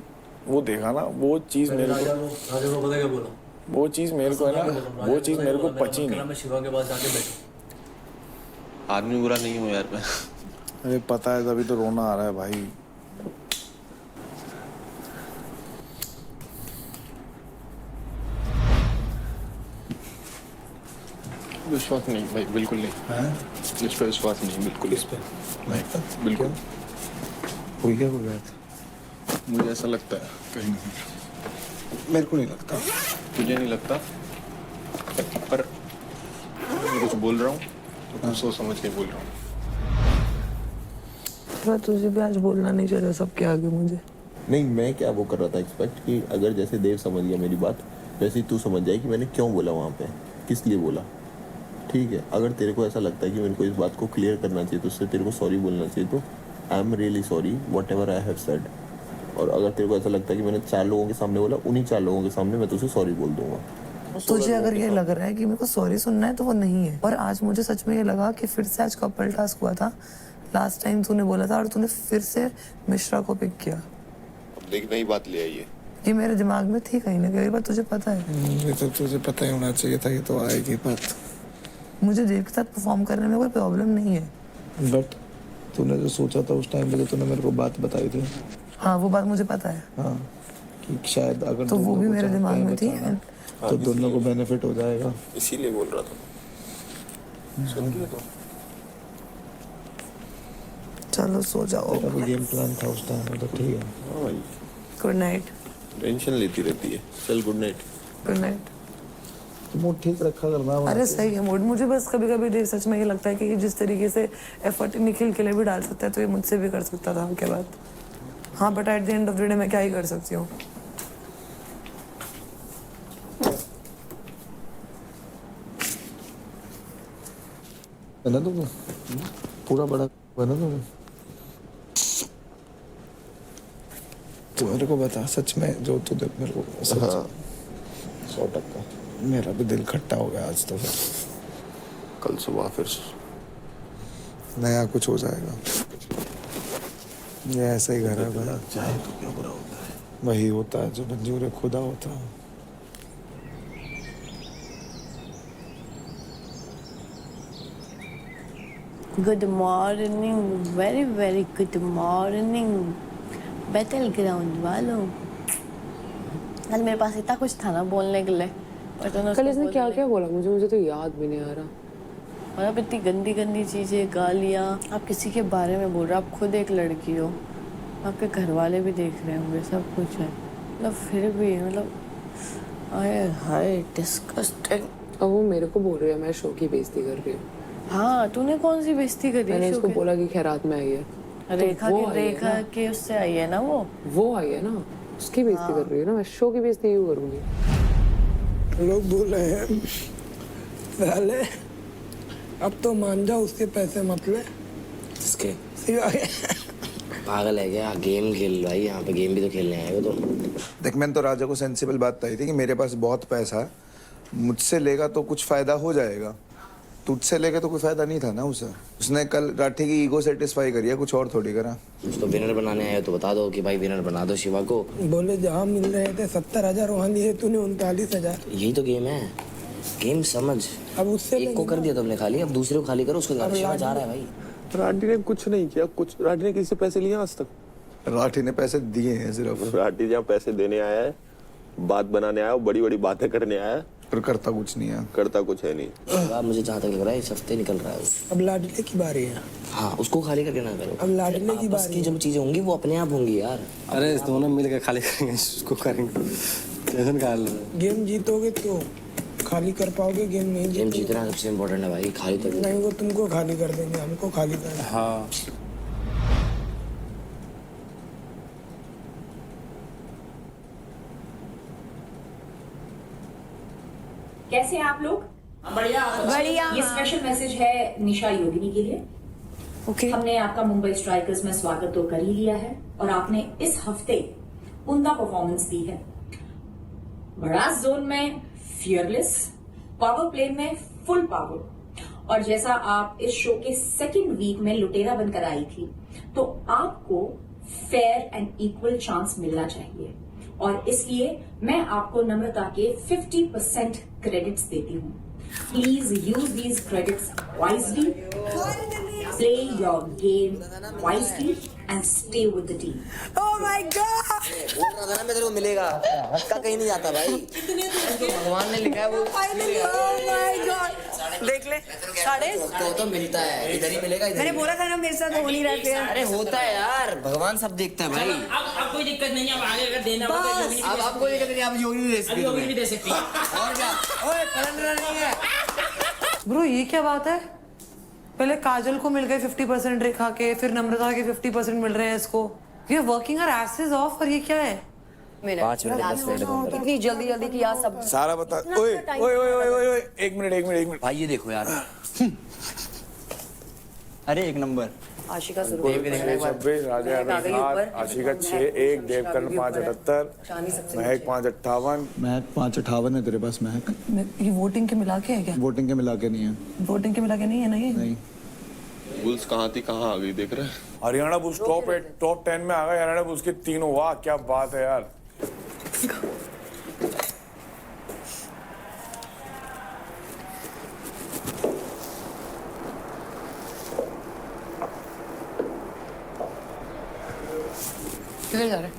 वो देखा ना, वो चीज़ मेरे को पता क्या बोला, वो चीज़ मेरे को है ना, वो चीज़ मेरे को पची नहीं। मैं शिवा के पास जाके बैठा। आदमी बुरा नहीं हूँ यार मैं। अरे पता है, तभी तो रोना आ रहा है भाई। विश्वास नहीं भाई, बिल्कुल नहीं। इस पे विश्वास नहीं, बिल्कुल इस पे नहीं, बिल्कुल। कोई क्या बोल रहा था? मुझे ऐसा लगता है कहीं ना कहीं। मेरे को नहीं लगता। तुझे नहीं लगता? पर मैं कुछ बोल रहा हूँ तो कुछ सोच समझ के बोल रहा हूँ। मैं तुझे भी आज बोलना नहीं चाहिए सबके आगे मुझे। नहीं, मैं क्या वो कर रहा था एक्सपेक्ट कि अगर जैसे देव समझ गया मेरी बात, वैसे ही तू समझ जाए कि मैंने क्यों बोला वहाँ पे, किस लिए बोला। ठीक है, अगर तेरे को ऐसा लगता है कि मेरे को इस बात को क्लियर करना चाहिए तो उससे तेरे को सॉरी बोलना चाहिए, तो I am really sorry what ever I have said. और अगर तेरे को ऐसा लगता है कि मैंने 4 लोगों के सामने बोला, उन्हीं 4 लोगों के सामने मैं तुझे सॉरी बोल दूंगा। तुझे अगर ये लग रहा है कि मेरे को सॉरी सुनना है तो वो नहीं है। और आज मुझे सच में ये लगा कि फिर से आज कपल टास्क हुआ था। लास्ट टाइम तूने बोला था और तूने फिर से मिश्रा को पिक किया। अब देख नई बात ले आई है। ये मेरे दिमाग में थी कहीं ना कहीं, पर तुझे पता है। ये तो तुझे पता ही होना चाहिए था, ये तो आएगी बात। मुझे देव के साथ परफॉर्म करने में कोई प्रॉब्लम नहीं है। बट तूने जो सोचा था उस टाइम पे, जो तूने मेरे को बात बताई थी, हाँ वो बात मुझे पता है। हाँ, कि शायद अगर तो वो भी मेरे दिमाग में थी तो दोनों को बेनिफिट हो जाएगा, इसीलिए बोल रहा था। सुन लिया तो चलो सो जाओ। तेरा भी गेम प्लान था उस टाइम में, तो ठीक है। हाँ भाई, गुड नाइट। टेंशन लेती रहती है। चल good night. Good night. Mood ठीक रखा करना। अरे सही है मूड। मुझे बस कभी कभी देव सच में ये लगता है कि जिस तरीके से एफर्ट निखिल के लिए भी डाल सकता है तो ये मुझसे भी कर सकता था के बाद। हाँ but at the end of the day मैं क्या ही कर सकती हूँ। बना दूंगा पूरा बड़ा, बना दूंगा। तू मेरे को बता सच में, जो तू देख मेरे को। 100%। मेरा भी दिल खट्टा हो गया आज तो। फिर कल सुबह फिर नया कुछ हो जाएगा। ये ऐसा ही घर है भाई। चाहे तो क्या बुरा होता है, वही होता है जो मंजूर खुदा होता है। Good morning, very very good morning battle ground वालों। कल मेरे पास इतना कुछ था ना बोलने के लिए, कल इसने क्या क्या बोला मुझे तो याद भी नहीं आ रहा। मतलब इतनी गंदी गंदी चीजें, गालियाँ। आप किसी के बारे में बोल रहे हो, आप खुद एक लड़की हो, आपके घर वाले भी देख रहे होंगे, सब कुछ है। मतलब फिर भी मतलब आए हाय डिस्गस्टिंग। अब वो मेरे को बोल रही है मैं शो की बेइज्जती कर रही हूँ। हाँ तूने कौन सी बेइज्जती करी? मैंने इसको बोला कि खैरात में आई है। रेखा तो की, रेखा के उससे आई है ना, वो आई है ना, उसकी बेइज्जती कर रही है ना। मैं शो की बेइज्जती क्यों करूँगी? लोग बोल रहे हैं पहले अब तो मान जाओ, उसके पैसे मत ले। किसके? सिवा के। पागल है क्या? गेम खेल भाई, यहाँ पे गेम भी तो खेलने आए हो तुम। देख मैंने तो राजा को सेंसिबल बात बताई थी कि मेरे पास बहुत पैसा है, मुझसे लेगा तो कुछ फायदा हो जाएगा, तुझसे लेके तो कोई फायदा नहीं था ना उसे। उसने कल राठी की ईगो सेटिस्फाई करी है, कुछ और थोड़ी करा। उसको विनर बनाने आए हो तो बता दो कि भाई विनर बना दो शिवा को। बोले जहाँ मिल रहे थे 70,000 वहाँ लिए तूने 39,000। यही तो गेम है, गेम समझ। अब उससे एक को कर दिया तुमने खाली, अब दूसरे को खाली करो। उसको शिवा जा रहा है भाई। राठी ने कुछ नहीं किया, कुछ राठी ने किसी से पैसे लिए आज तक? राठी ने पैसे दिए हैं सिर्फ। राठी जहाँ पैसे देने आया है, बात बनाने आया, बड़ी बड़ी बातें करने आया, पर करता कुछ नहीं है। करता कुछ है नहीं। मुझे जहाँ तक लग रहा है इस हफ्ते निकल रहा है। अब लाडले की बारी है। हाँ उसको खाली करके ना करो। अब लाडले की बारी की जब चीजें होंगी वो अपने आप होंगी यार। अरे दोनों मिलकर खाली करेंगे, उसको करेंगे। टेंशन का हाल है। गेम जीतोगे तो खाली कर पाओगे, गेम नहीं गेम जीतना सबसे इम्पोर्टेंट है भाई। खाली तो नहीं, वो तुमको खाली कर देंगे, हमको खाली कर। हाँ कैसे हैं आप लोग? बढ़िया बढ़िया। ये स्पेशल मैसेज है निशा योगिनी के लिए। ओके। हमने आपका मुंबई स्ट्राइकर्स में स्वागत तो कर ही लिया है और आपने इस हफ्ते उम्दा परफॉर्मेंस दी है। बड़ा जोन में फियरलेस, पावर प्ले में फुल पावर। और जैसा आप इस शो के सेकंड वीक में लुटेरा बनकर आई थी, तो आपको फेयर एंड इक्वल चांस मिलना चाहिए, और इसलिए मैं आपको नम्रता के 50% क्रेडिट्स देती हूँ। Please use these credits wisely, play your game wisely and stay with the team. Oh my God, बोल रहा था ना मैं तेरे को मिलेगा, धक्का कहीं नहीं जाता भाई, तो भगवान ने लिखा है वो मिलेगा। ओह माय गॉड, देख ले साढ़े तो मिलता है, इधर ही मिलेगा, इधर मैंने ही। बोला था ना मेरे साथ हो नहीं रहा फिर। अरे होता है यार, भगवान सब देखता है भाई। अब कोई दिक्कत नहीं है, अब आगे अगर देना हो तो योगी अब आपको दिक्कत नहीं, आप योगी नहीं दे सकते, योगी भी दे सकती है। और क्या, ओए पलंडरा नहीं है। ब्रो ये क्या बात है? पहले काजल को मिल गए 50% रेखा के, फिर नम्रता के 50% मिल रहे हैं इसको। ये वर्किंग आवर एसेस ऑफ, और ये क्या है? 5 मिनट इतनी जल्दी जल्दी की यार सब सारा बता। ओए ओए ओए ओए ओए, एक मिनट भाई, ये देखो यार। अरे एक नंबर आशिका शुरू 26, राजा 7, आशिका 6, 1, देवकर्ण 578, महक 558। महक 558 है तेरे पास महक? ये वोटिंग के मिला के है क्या? वोटिंग के मिला के नहीं है। वोटिंग के मिला के नहीं है ना ये? नहीं। बुल्स कहाँ थी कहाँ आ गई, देख रहे हैं? हरियाणा बुल्स टॉप 10 में आ गए। हरियाणा बुल्स के तीनों, वाह क्या बात है यार। किधर जा रहे?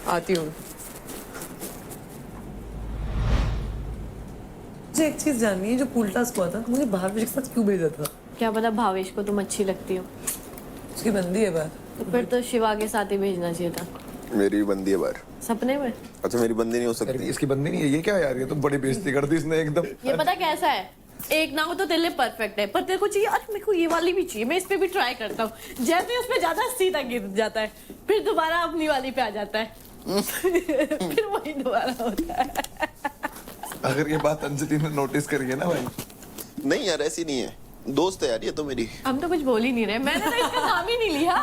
आती हूँ। मुझे एक चीज जाननी है, जो पूल टास्क हुआ था, मुझे भावेश के साथ क्यों भेजा था? क्या पता भावेश को तुम अच्छी लगती हो, उसकी बंदी है बात। तो फिर तो शिवा के साथ ही भेजना चाहिए था। मेरी भी बंदी है बाहर। सपने में? अच्छा मेरी बंदी नहीं हो सकती? इसकी बंदी नहीं है, ये क्या यार, ये तो बड़ी बेइज्जती कर दी इसने एकदम। ये पता कैसा है, एक ना हो तो तेरे लिए परफेक्ट है, पर तेरे को चाहिए अरे मेरे को ये वाली भी चाहिए, मैं इस पे भी ट्राई करता हूँ, जैसे उस पे ज्यादा सीधा गिर जाता है, फिर दोबारा अपनी वाली पे आ जाता है। फिर वही दोबारा होता है। अगर ये बात अंजलि ने नोटिस करी है ना भाई। नहीं यार ऐसी नहीं है, दोस्त है यार ये तो मेरी। हम तो कुछ बोल ही नहीं रहे, मैंने तो इसका नाम ही नहीं लिया।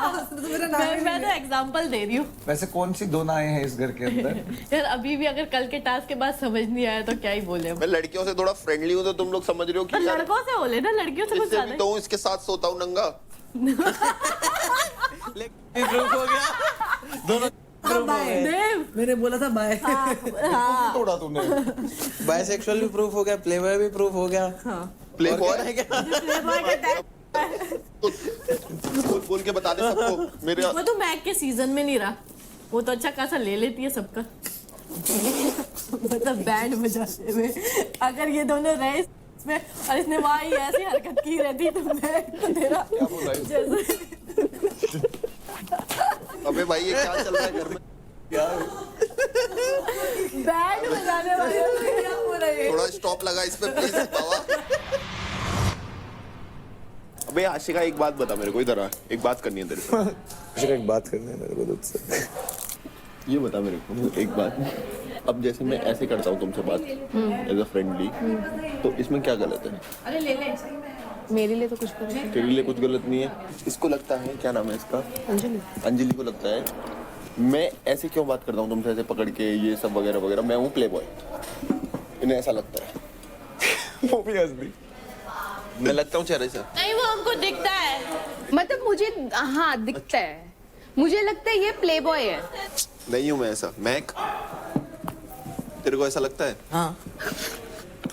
मैं तो एग्जांपल दे रही हूँ। वैसे कौन सी दो नाएं हैं इस घर के अंदर? यार अभी भी अगर कल के टास्क के बाद समझ नहीं आया तो क्या ही बोले। मैं लड़कियों से थोड़ा फ्रेंडली हूँ तो तुम लोग समझ रहे हो कि यार लड़कों से बोले ना, लड़कियों से कुछ इससे ज्यादा भी तो इसके साथ सोता हूँ नंगा। हो गया दोनों। मैंने बोला था बाय। तोड़ा तूने। बायसेक्सुअल भी प्रूफ हो गया, प्लेबॉय भी प्रूफ हो गया। प्ले बॉय है क्या? बोल के बता दे सबको मेरे। वो तो मैक के सीजन में नहीं रहा, वो तो अच्छा खासा ले लेती है सबका। मतलब बैंड बजाने में अगर ये दोनों रहे इसमें और इसने वहाँ ही ऐसी हरकत की रहती तो मैं तो तेरा जैसे। अबे भाई ये क्या चल रहा है घर में यार? बैंड बजाने वाले क्या बोला ये? थोड़ा स्टॉप लगा इस पे प्लीज बाबा। अबे आशिका एक बात बता मेरे को, इधर आ, एक बात करनी है तेरे से। आशिका एक बात करनी है मेरे को तुझसे। ये बता मेरे को एक बात, अब जैसे मैं ऐसे करता हूँ तुमसे बात एज अ फ्रेंडली, तो इसमें क्या गलत है? अरे ले ले, मेरे लिए तो कुछ गलत नहीं। तेरे लिए कुछ गलत नहीं है? इसको लगता है, क्या नाम है इसका? अंजलि। अंजलि को लगता है मैं ऐसे क्यों बात करता हूँ तुमसे, ऐसे पकड़ के ये सब वगैरह वगैरह, मैं हूँ प्ले बॉय, इन्हें ऐसा लगता है। वो भी हंस दी। मैं लगता हूँ चेहरे से? नहीं वो हमको दिखता है, मतलब मुझे हाँ दिखता है, मुझे लगता है ये प्ले बॉय है। नहीं हूँ मैं ऐसा। महक तेरे को ऐसा लगता है? हाँ।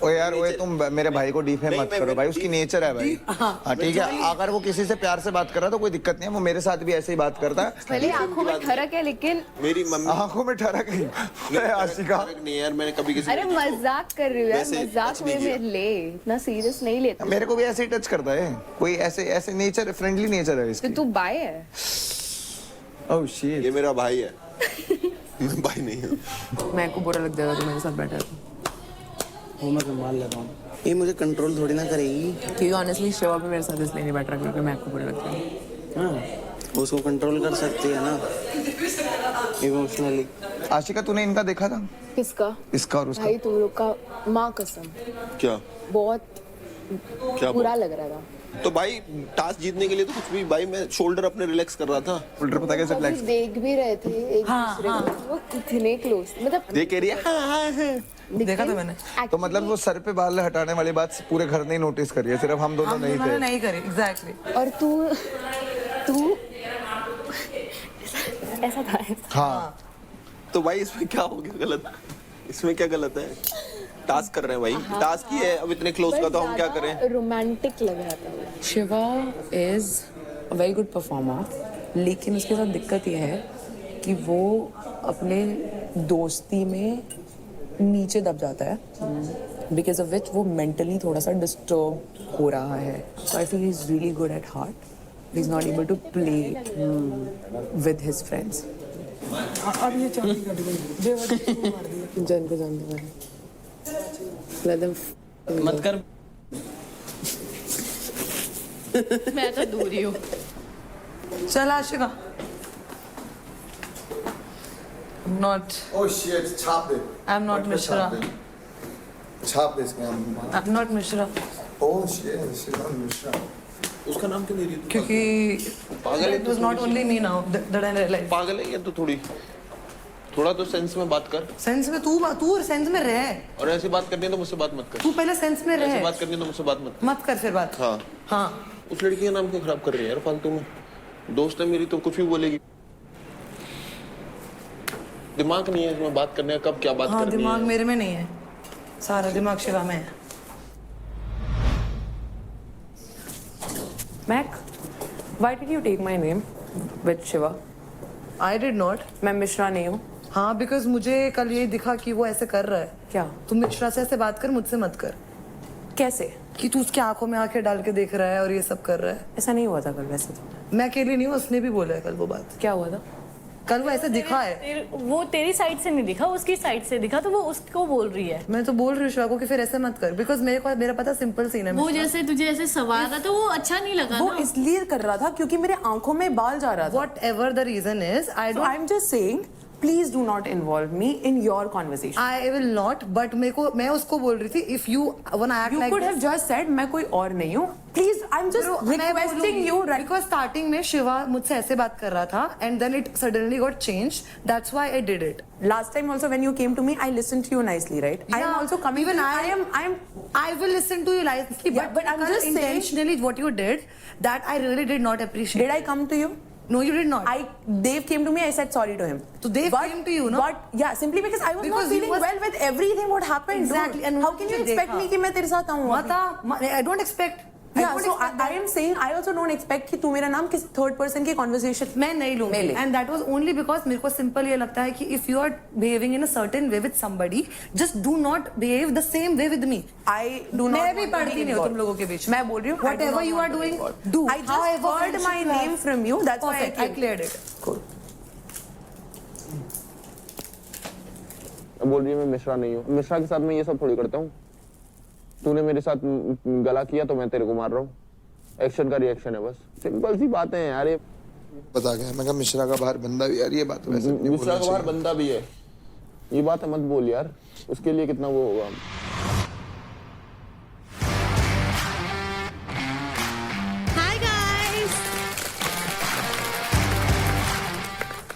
ओ यार ओए तुम मेरे भाई को डिफेम मत करो भाई, उसकी नेचर है भाई। हाँ ठीक है, अगर वो किसी से प्यार से बात कर रहा है तो कोई दिक्कत नहीं है, वो मेरे साथ भी ऐसे ही बात करता है। भले आंखों में ठरक है लेकिन मेरी मम्मी आंखों में ठरक है। आशिका नहीं यार, मैंने कभी किसी अरे मजाक कर रही हूँ यार, वैसे मजाक में ले, इतना सीरियस नहीं लेता। मेरे को भी ऐसे ही टच करता है, कोई ऐसे ऐसे नेचर, फ्रेंडली नेचर है इसकी। तो तू बाय है? ओह शिट, ये मेरा भाई है। मैं भाई नहीं हूँ। मैं को बुरा लग जाएगा तो मेरे साथ बैठा है। वो मैं संभाल लेता हूँ, ये मुझे कंट्रोल थोड़ी ना करेगी। क्योंकि ऑनेस्टली शिवा भी मेरे साथ इसलिए नहीं बैठ रहा क्योंकि मैं को बुरा लगता है। हाँ उसको कंट्रोल कर सकती है ना इमोशनली। आशिका तूने इनका देखा था? किसका? इसका और उसका। भाई तुम लोग का माँ कसम क्या बहुत क्या बुरा लग रहा था। तो भाई टास्क जीतने के लिए तो कुछ भी, भाई मैं शोल्डर अपने रिलैक्स कर रहा था। शोल्डर पता कैसे रिलैक्स? देख भी रहे थे एक दूसरे को, वो इतने क्लोज, मतलब देख रही है। देखा था मैंने। तो मतलब वो सर पे बाल हटाने वाली बात पूरे घर ने नोटिस करी है, सिर्फ हम दोनों नहीं थे। नहीं करी, एग्जैक्टली। और तू ऐसा था। हाँ तो भाई इसमें क्या हो गया गलत? इसमें क्या गलत है? टास्क कर रहे हैं भाई, टास्क ही है। अब इतने क्लोज का तो हम क्या करें? रोमांटिक लग रहा था। Shiva is a very good performer, लेकिन उसके साथ दिक्कत यह है कि वो अपने दोस्ती में नीचे दब जाता है, बिकॉज ऑफ विच वो मेंटली थोड़ा सा डिस्टर्ब हो रहा है। So I feel he is really good at heart, he is not able to play with his friends. अब ये चाबी कट गई। जन को जान दो, मत कर। मैं तो दूर ही हूँ। चल आशिका। Not. Oh shit, छाप दे। I'm not Mishra. छाप दे इसके नाम। I'm not Mishra. Oh shit, she's not Mishra. उसका नाम क्यों दे रही है? क्योंकि पागल है it was not only me now that I realized. पागल है ये तो थोड़ा तो सेंस में बात कर। सेंस में तू सेंस में रह। और ऐसी बात करनी है तो मुझसे बात मत कर। तू पहले सेंस में रह। ऐसी बात करनी है तो मुझसे बात मत कर फिर बात। हाँ हाँ। उस लड़की का नाम क्यों खराब कर रही है यार फालतू में? दोस्त है मेरी तो कुछ भी बोलेगी। दिमाग नहीं है इसमें बात करने का, कब क्या बात करनी है। दिमाग मेरे में नहीं है, सारा दिमाग शिवा में है। Mac, why did you take my name with Shiva? I did not. मैं मिश्रा नहीं हूँ। हाँ, बिकॉज मुझे कल ये दिखा कि वो ऐसे कर रहा है। क्या? तुम मिश्रा से ऐसे बात कर, मुझसे मत कर। कैसे? कि तू उसकी आंखों में आंखें डाल के देख रहा है और ये सब कर रहा है। ऐसा नहीं हुआ था कल वैसे तो। मैं अकेली नहीं हूँ, उसने भी बोला है कल वो बात। क्या हुआ था? कल वो ऐसे दिखा है। वो तेरी साइड से नहीं दिखा, उसकी साइड से दिखा, तो वो उसको बोल रही है। मैं तो बोल रही हूँ शिवा को कि फिर ऐसे मत कर, बिकॉज मेरा पता सिंपल सीन है। वो जैसे तुझे ऐसे सवार रहा था, वो अच्छा नहीं लगा। वो इसलिए कर रहा था क्योंकि मेरे आंखों में बाल जा रहा था। Whatever the reason is, I'm just saying, please do not involve me in your conversation. I will not, but मैं उसको बोल रही थी, if you wanna act like you could have just said मैं कोई और नहीं हूँ। Please, I'm just requesting you. Because starting में शिवा मुझसे ऐसे बात कर रहा था, and then it suddenly got changed. That's why I did it. Last time also when you came to me, I listened to you nicely, right? Yeah, I am also coming. Even I will listen to you nicely, yeah, but I'm just intentionally what you did, that I really did not appreciate. Did I come to you? No, you did not. Dave came to me. I said sorry to him. So Dave came to you, no? But yeah, simply because I was not feeling well with everything what happened. Exactly. Dude. And how can you expect me कि मैं तेरे साथ आऊँ? I don't expect. Yeah, so I am saying I also don't expect कि तू मेरा नाम किसी third person के conversation मैं नहीं लूँगी. And that was only because मेरे को simple ये लगता है कि if you are behaving in a certain way with somebody, just do not behave the same way with me. I do not. मैं भी पढ़ती नहीं हूँ तुम लोगों के बीच. मैं बोल रही हूँ. Whatever you are doing, do. I just heard my name from you. That's why I cleared it. Cool. बोल रही है मैं मिश्रा नहीं हूँ। मिश्रा के साथ मैं ये सब थोड़ी करता हूँ। तूने मेरे साथ गला किया तो मैं तेरे को मार रहा हूँ। एक्शन का रिएक्शन है बस, सिंपल सी बातें हैं यार। ये बता गया मैं मिश्रा का बाहर बंदा भी यार, ये बात वैसे मिश्रा का बाहर बंदा भी है, ये बात मत बोल यार, उसके लिए कितना वो होगा।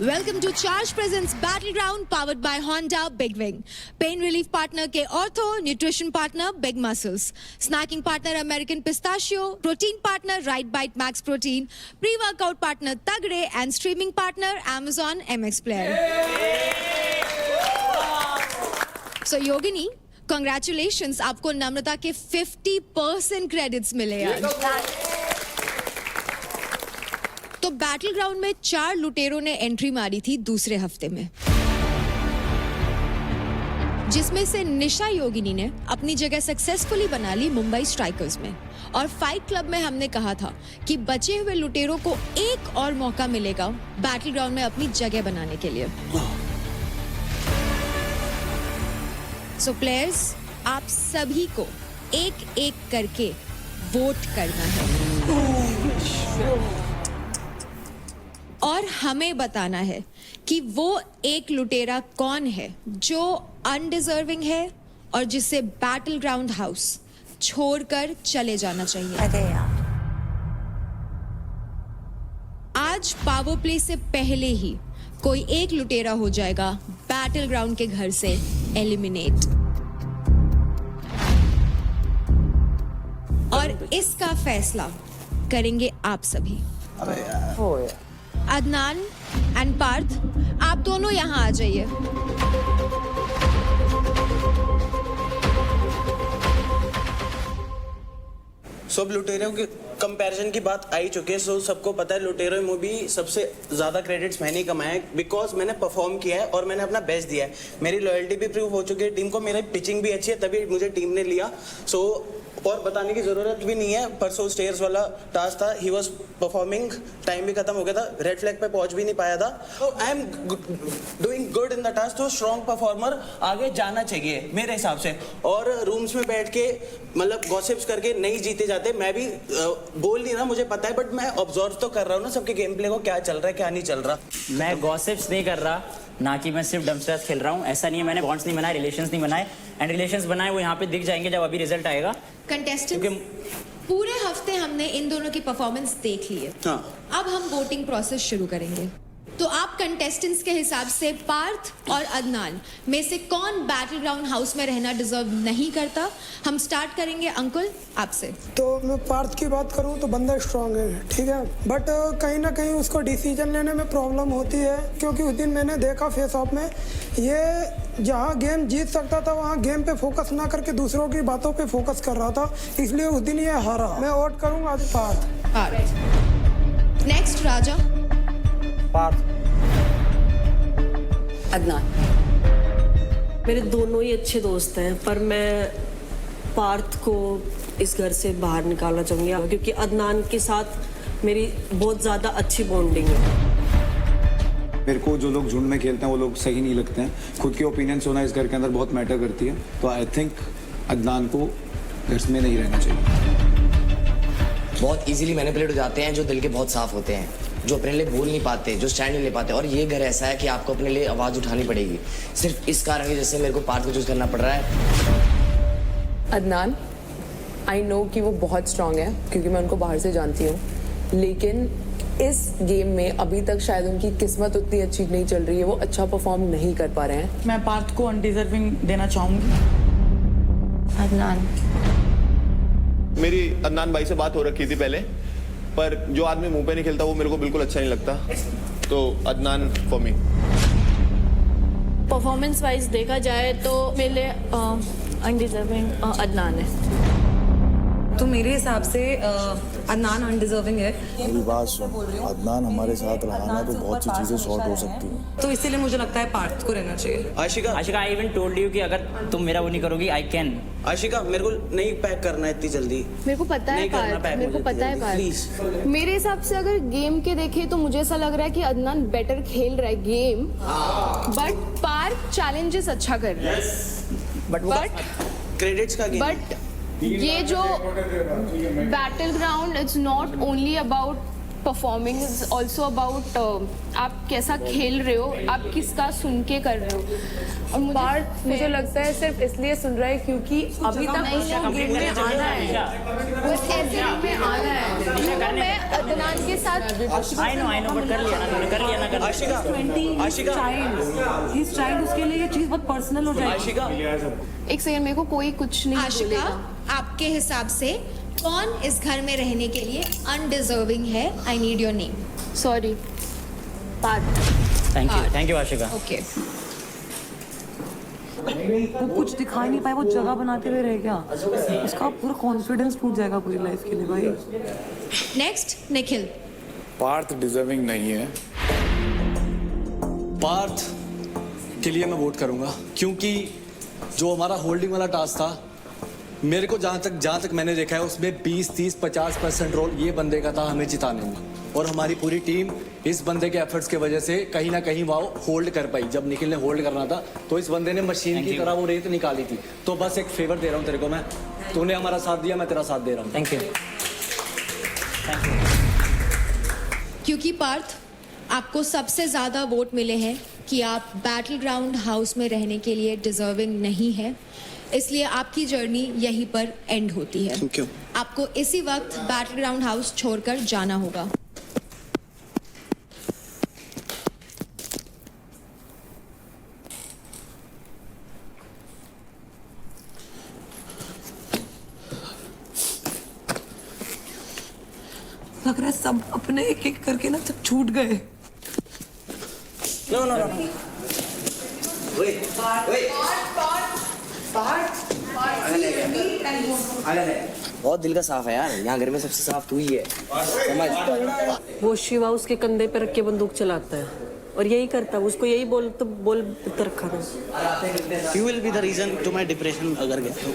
Welcome to Charge Presents Battleground powered by Honda Big Wing. Pain relief partner के Ortho, nutrition partner Big Muscles, snacking partner American Pistachio, protein partner Right Bite Max Protein, pre-workout partner Tagre and streaming partner Amazon MX Player. So Yogini, congratulations, आपको नम्रता के 50% credits मिले यार। तो battle ground में 4 लुटेरों ने entry मारी थी दूसरे हफ्ते में, जिसमें से निशा योगिनी ने अपनी जगह सक्सेसफुली बना ली मुंबई स्ट्राइकर्स में। और फाइट क्लब में हमने कहा था कि बचे हुए लुटेरों को एक और मौका मिलेगा बैटल ग्राउंड में अपनी जगह बनाने के लिए। सो प्लेयर्स, आप सभी को एक एक करके वोट करना है और हमें बताना है कि वो एक लुटेरा कौन है जो अनडिजर्विंग है और जिसे बैटल ग्राउंड हाउस छोड़कर चले जाना चाहिए। आज पावर प्ले से पहले ही कोई एक लुटेरा हो जाएगा बैटल ग्राउंड के घर से एलिमिनेट। और इसका फैसला करेंगे आप सभी। अदनान एंड पार्थ, आप दोनों यहाँ आ जाइए। सब लुटेरों के कंपैरिजन की बात आई चुकी है। सो सबको पता है लुटेरो में भी सबसे ज़्यादा क्रेडिट्स मैंने ही कमाए हैं, बिकॉज मैंने परफॉर्म किया है और मैंने अपना बेस्ट दिया है। मेरी लॉयल्टी भी प्रूव हो चुकी है टीम को, मेरी पिचिंग भी अच्छी है, तभी मुझे टीम ने लिया। सो और बताने की ज़रूरत भी नहीं है। परसों स्टेयर्स वाला टास्क था, ही वॉज परफॉर्मिंग, टाइम भी खत्म हो गया था, रेड फ्लैग पे पहुंच भी नहीं पाया था। तो I am doing good in the task. तो स्ट्रॉन्ग परफॉर्मर आगे जाना चाहिए मेरे हिसाब से। और रूम्स में बैठ के मतलब गॉसिप्स करके नहीं जीते जाते। मैं भी बोल नहीं रहा, मुझे पता है, बट मैं ऑब्जर्व तो कर रहा हूँ ना सबके गेम प्ले को, क्या चल रहा है क्या नहीं चल रहा। मैं गॉसिप्स नहीं कर रहा, ना कि मैं सिर्फ डम्पस्टर्स खेल रहा हूँ। ऐसा नहीं है, मैंने बॉन्ड्स नहीं बनाए, रिलेशंस नहीं बनाए। एंड रिलेशंस बनाए वो यहाँ पे दिख जाएंगे जब अभी रिजल्ट आएगा। कंटेस्टेंट्स, पूरे हफ्ते हमने इन दोनों की परफॉर्मेंस देख ली है। अब हम वोटिंग प्रोसेस शुरू करेंगे। तो आप कंटेस्टेंट्स के हिसाब से पार्थ और अदनान में से कौन बैटल ग्राउंड हाउस में रहना डिजर्व नहीं करता? हम स्टार्ट करेंगे अंकुल आपसे। तो मैं पार्थ की बात करूं तो बंदा स्ट्रांग है, ठीक है, बट कहीं ना कहीं उसको डिसीजन लेने में प्रॉब्लम होती है। क्योंकि उस दिन मैंने देखा फेस ऑफ में, ये जहां गेम जीत सकता था वहां गेम पे फोकस ना करके दूसरों की बातों पे फोकस कर रहा था, इसलिए उस दिन ये हारा। मैं वोट करूंगा आज पार्थ। नेक्स्ट राजा। पार्थ। अदनान। मेरे दोनों ही अच्छे दोस्त हैं, पर मैं पार्थ को इस घर से बाहर निकालना चाहूँगी, क्योंकि अदनान के साथ मेरी बहुत ज़्यादा अच्छी बॉन्डिंग है। मेरे को जो लोग झुंड में खेलते हैं वो लोग सही नहीं लगते हैं। खुद की ओपिनियंस होना इस घर के अंदर बहुत मैटर करती है। तो आई थिंक अदनान को घर में नहीं रहना चाहिए। बहुत इजीली मैनिपुलेट हो जाते हैं जो दिल के बहुत साफ होते हैं, जो अपने लिए बोल नहीं पाते, जो स्टैंड नहीं ले पाते। और ये घर ऐसा है कि आपको अपने लिए आवाज उठानी पड़ेगी। सिर्फ इस कारण की जैसे मेरे को पार्थ को चूज करना पड़ रहा है। अदनान, आई नो कि वो बहुत स्ट्रांग है क्योंकि मैं उनको बाहर से जानती हूँ, लेकिन इस गेम में अभी तक शायद उनकी किस्मत उतनी अच्छी नहीं चल रही है, वो अच्छा परफॉर्म नहीं कर पा रहे हैं। मैं पार्थ को अनडिजर्विंग देना चाहूंगी। अदनान। मेरी अदनान भाई से बात हो रखी थी पहले, पर जो आदमी मुंह पे नहीं खेलता वो मेरे को बिल्कुल अच्छा नहीं लगता। तो Adnan for me. Performance wise देखा जाए तो मेरे लिए अनडिजर्विंग अदनान है। तो मेरे हिसाब से अदनान अनडिजर्विंग है। मेरी बात सुन, अदनान हमारे साथ रहा ना तो बहुत सी चीजें सॉर्ट हो सकती हैं। तो इसीलिए मुझे लगता है पार्थ को रहना चाहिए। Ashika, I even told you कि अगर तुम मेरा वो नहीं करोगी आई कैन। आशिका, मेरे को नहीं पैक करना इतनी जल्दी। मेरे को पता है पार्थ, मेरे को पता है पार्थ। मेरे हिसाब से अगर गेम के देखें तो मुझे ऐसा लग रहा है कि अदनान बेटर खेल रहा है गेम, बट पार्थ चैलेंजेस अच्छा कर रहा है। बट क्रेडिट्स का गेम। बट ये जो battle ground it's not only about performing, it's also about आप कैसा खेल रहे हो, आप किसका सुन के कर रहे हो। और पार्थ मुझे लगता है सिर्फ इसलिए सुन रहा है क्योंकि अभी तक उसको गेम में आना है, बस ऐसे में आना है। मैं अदनान के साथ आई नो बट कर लिया ना तुमने, कर लिया ना कर। आशिका, आशिका, He's trying, उसके लिए ये चीज बहुत पर्सनल हो जाएगी। आशिका, एक सेकंड, मेरे को कोई कुछ नहीं आशिका, आपके हिसाब से कौन इस घर में रहने के लिए अनडिजर्विंग है? I need your name. Sorry Parth. Thank you Ashika. Okay. वो कुछ दिखा नहीं पाए, वो जगह बनाते हुए रह गया, उसका पूरा कॉन्फिडेंस टूट जाएगा पूरी लाइफ के लिए भाई। नेक्स्ट निखिल। पार्थ डिजर्विंग नहीं है। पार्थ के लिए मैं वोट करूंगा, क्योंकि जो हमारा होल्डिंग वाला टास्क था, मेरे को जहां तक मैंने देखा है उसमें 20, 30, 50% रोल ये बंदे का था हमें जिताने में। और हमारी पूरी टीम इस बंदे के एफर्ट्स की वजह से कहीं ना कहीं वो होल्ड कर पाई। जब निखिल ने होल्ड करना था तो इस बंदे ने मशीन की तरह वो रेत निकाली थी। तो बस एक फेवर दे रहा हूँ तेरे को मैं, तूने हमारा साथ दिया, मैं तेरा साथ दे रहा हूँ। Thank you. क्योंकि पार्थ, आपको सबसे ज्यादा वोट मिले हैं कि आप बैटल ग्राउंड हाउस में रहने के लिए डिजर्विंग नहीं है, इसलिए आपकी जर्नी यहीं पर एंड होती है। क्यों? आपको इसी वक्त बैटल ग्राउंड हाउस छोड़कर जाना होगा। सब अपने एक एक करके ना सब छूट गए। नो नो नो बहुत दिल का साफ है यार, यहाँ घर में सबसे साफ तू ही है, समझ। वो शिवा उसके कंधे पे रख के बंदूक चलाता है और यही करता है, उसको यही बोल रखा था। You will be the reason to my depression अगर गया तो।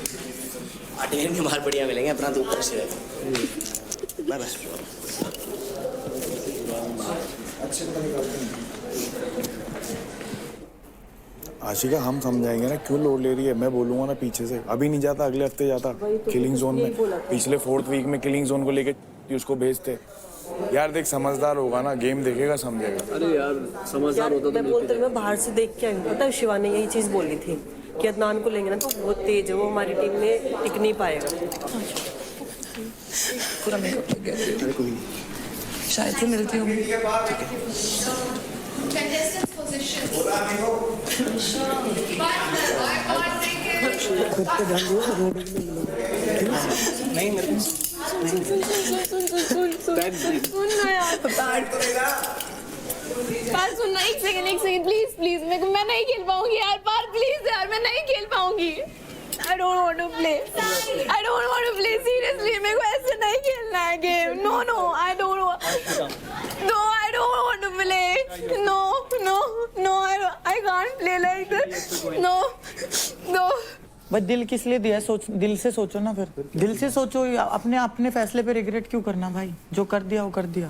ढेर में बाहर बढ़िया मिलेंगे, अपना तो ऊपर से बाय बाय। आशिका हम समझाएंगे ना क्यों लोड ले रही है, मैं बोलूंगा ना पीछे से, अभी नहीं जाता अगले हफ्ते जाता किलिंग जोन में। पिछले 4th वीक में किलिंग जोन को लेके उसको भेजते। यार देख समझदार होगा ना, गेम देखेगा समझेगा। अरे यार समझदार होता मैं बोलते मैं बाहर से देख के आई हूँ। पता है शिवा ने यही चीज बोली थी कि अदनान को लेंगे ना तो बहुत तेज है, वो हमारी टीम में टिक नहीं पाएगा। पूरा मेकअप लग गया, शायद से मिलती हूँ। नहीं मेरे पार सुनना, एक सेकंड प्लीज प्लीज, मैं नहीं खेल पाऊंगी यार, पार प्लीज यार, मैं नहीं खेल पाऊंगी। I don't want to play. I don't want to play seriously. मेरे को ऐसे नहीं खेलना है game. No, I don't want. No, I don't want to play. No, I can't play like this. No. बस दिल किस लिए दिया है, दिल से सोचो ना, फिर दिल से सोचो। अपने फैसले पे रिग्रेट क्यों करना भाई, जो कर दिया वो कर दिया।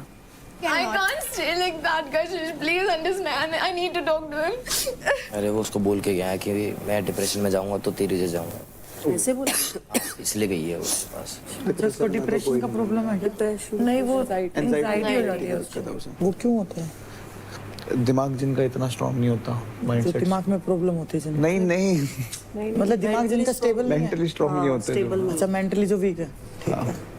I can't stay like that, Kashish. Please understand. I need to talk to him. अरे वो उसको बोल के गया है कि मैं डिप्रेशन में जाऊंगा तो तेरी वजह जाऊंगा, ऐसे बोला इसलिए गई है उसके पास। अच्छा उसको डिप्रेशन का प्रॉब्लम है क्या? नहीं वो एंजाइटी हो जाती है उसको। वो क्यों होता है? दिमाग जिनका इतना स्ट्रांग नहीं होता, तो दिमाग में प्रॉब्लम होती है नहीं मतलब दिमाग जिनका स्टेबल नहीं है, मेंटली स्ट्रांग नहीं होते। अच्छा मेंटली जो वीक है, ठीक है।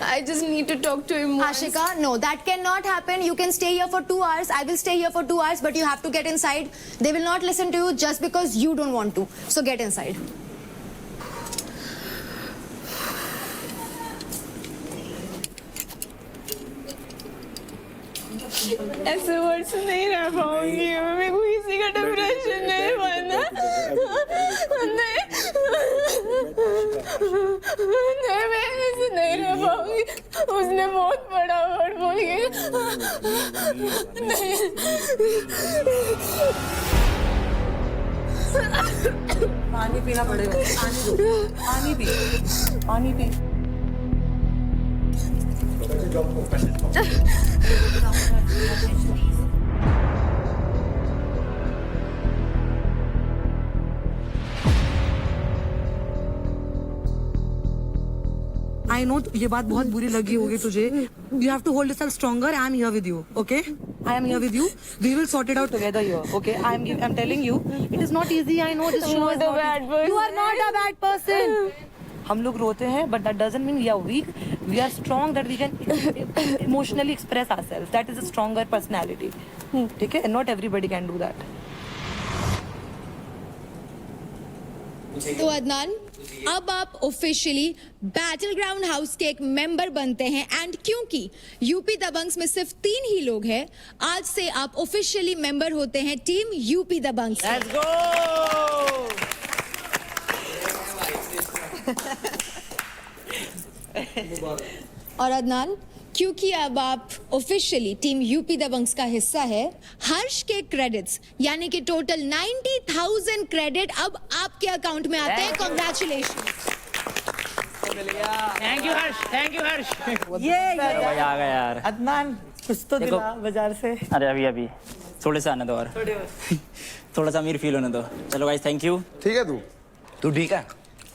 I just need to talk to him once. Ashika, no, that cannot happen. You can stay here for 2 hours. I will stay here for 2 hours, but you have to get inside. They will not listen to you just because you don't want to. So get inside. ऐसे words नहीं रह पाऊंगी, मेरे को किसी का depression नहीं बनना। नहीं मैं ऐसे नहीं रह पाऊंगी। उसने बहुत बड़ा वर्ड बोल के नहीं। पानी पीना पड़ेगा, पानी पी। I know ये बात बहुत बुरी लगी होगी तुझे. You have to hold yourself stronger. I am here with you. Okay? I am here with you. We will sort it out together here. Okay? I'm telling you, it is not easy. I know this show is not easy. You are not a bad person. हम लोग रोते हैं, but that doesn't mean we are weak. We are strong that we can emotionally express ourselves. That is a stronger personality. ठीक है? Not everybody can do that. तो अदनान, अब आप officially battle ground house के एक मेंबर बनते हैं and क्योंकि यूपी दबंग्स में सिर्फ 3 ही लोग हैं, आज से आप ऑफिशियली मेंबर होते हैं team UP Dabangs. Let's go. और अदनान, क्योंकि अब आप ऑफिशियली टीम यूपी दबंग्स का हिस्सा है, हर्ष के क्रेडिट्स यानी कि टोटल 90,000 क्रेडिट अब आपके अकाउंट में आते हैं। कांग्रेचुलेशन। थैंक यू हर्ष। ये भाई आ गया यार। अदनान कुछ तो दिला बाजार से। अरे अभी थोड़े से आने दो और थोड़ा सा अमीर फील होने दो। चलो गाइस थैंक यू। ठीक है तू ठीक है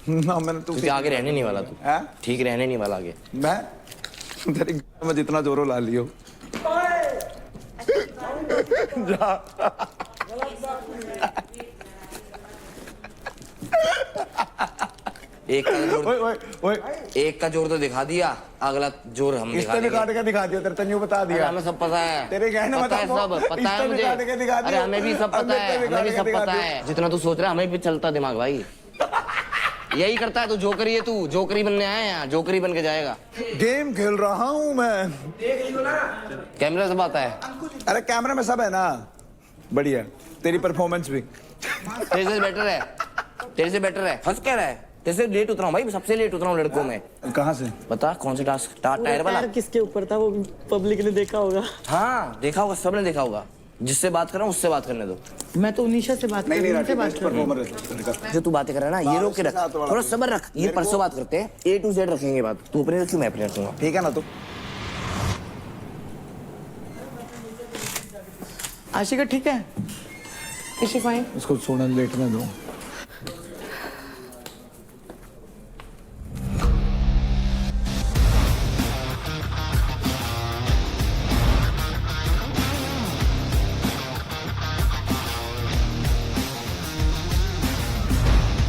ना? मैंने तू आगे रहने नहीं वाला, तू ठीक रहने नहीं वाला आगे। मैं तेरी में जितना जोरों ला लियो जा। एक का जोर तो दिखा दिया, अगला जोर हम दिखा देंगे। काट के दिखा दिया, तेरे तन्यू बता दिया। हमें सब पता है, तेरे कहने पता है, सब पता है मुझे। अरे हमें भी सब पता है, हमें भी सब पता है। जितना तू सोच रहा है हमें भी चलता दिमाग भाई। यही करता है तो जोकरी है तू, जोकरी बनने आया है यहाँ, जोकरी बन के जाएगा। गेम खेल रहा हूँ मैं। कैमरा सब आता है। अरे कैमरा में सब है ना। बढ़िया, तेरी परफॉर्मेंस भी तेरे से बेटर है, तेरे से बेटर है। हंस क्या रहा है? तेरे से लेट उतरा हूँ भाई, सबसे लेट उतरा हूँ लड़कों में। कहाँ से? बता कौन से टायर वाला? किसके ऊपर था वो पब्लिक ने देखा होगा। हाँ देखा होगा, सबने देखा होगा। जिससे बात कर रहा हूँ उससे बात करने दो। मैं तो उनीशा से बात कर रही हूँ। जो तू बातें कर रहा है ना, ये रोक के रख, थोड़ा सब्र रख। ये परसों बात करते हैं, A to Z रखेंगे बात। तू अपने रखी, मैं अपने रखूंगा, ठीक है ना? तो आशिका ठीक है? Is she fine? उसको सोना लेटने दो।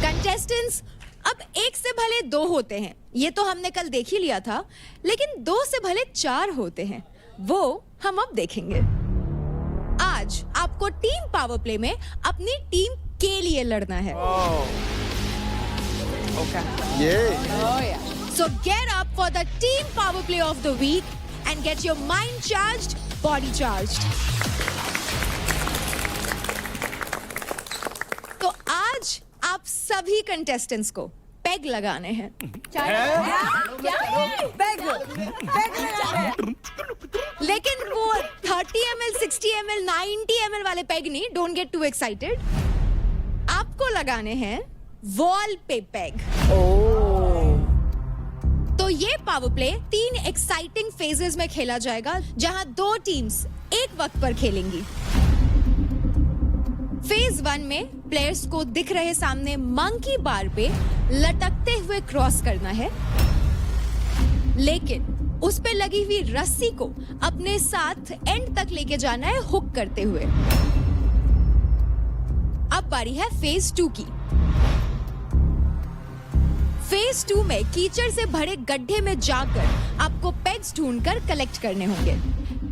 कंटेस्टेंट्स अब एक से भले दो होते हैं, ये तो हमने कल देख ही लिया था, लेकिन 2 से भले 4 होते हैं, वो हम अब देखेंगे। आज आपको टीम पावर प्ले में अपनी टीम के लिए लड़ना है। So get up for the team power play of the week and get your mind charged, body charged. तो आज आप सभी कंटेस्टेंट्स को पेग लगाने हैं। लेकिन वो 30 ml, 60 ml, 90 ml वाले पेग नहीं, डोंट गेट टू एक्साइटेड। आपको लगाने हैं वॉल पे पेग। तो ये पावर प्ले 3 एक्साइटिंग फेजेस में खेला जाएगा, जहां 2 टीम्स एक वक्त पर खेलेंगी। फेज 1 में प्लेयर्स को दिख रहे सामने मंकी बार पे लटकते हुए क्रॉस करना है, लेकिन उस पे लगी हुई रस्सी को अपने साथ एंड तक लेके जाना है हुक करते हुए। अब बारी है फेज 2 की। फेज 2 में कीचड़ से भरे गड्ढे में जाकर आपको पेग्स ढूंढकर कलेक्ट करने होंगे।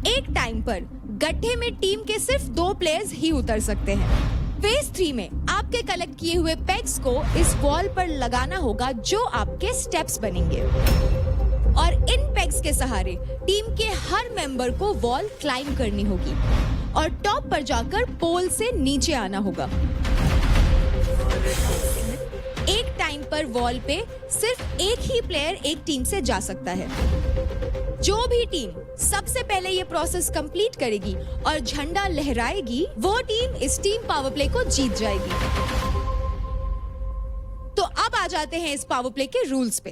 एक टाइम पर गड्ढे में टीम के सिर्फ 2 प्लेयर्स ही उतर सकते हैं। फेज 3 में आपके कलेक्ट किए हुए पेग्स को इस वॉल पर लगाना होगा, जो आपके स्टेप्स बनेंगे, और इन पेग्स के सहारे टीम के हर मेंबर को वॉल क्लाइंब करनी होगी और टॉप पर जाकर पोल से नीचे आना होगा। एक टाइम पर वॉल पे सिर्फ एक ही प्लेयर एक टीम से जा सकता है। जो भी टीम सबसे पहले ये प्रोसेस कंप्लीट करेगी और झंडा लहराएगी, वो टीम इस टीम पावर प्ले को जीत जाएगी। तो अब आ जाते हैं इस पावर प्ले के रूल्स पे।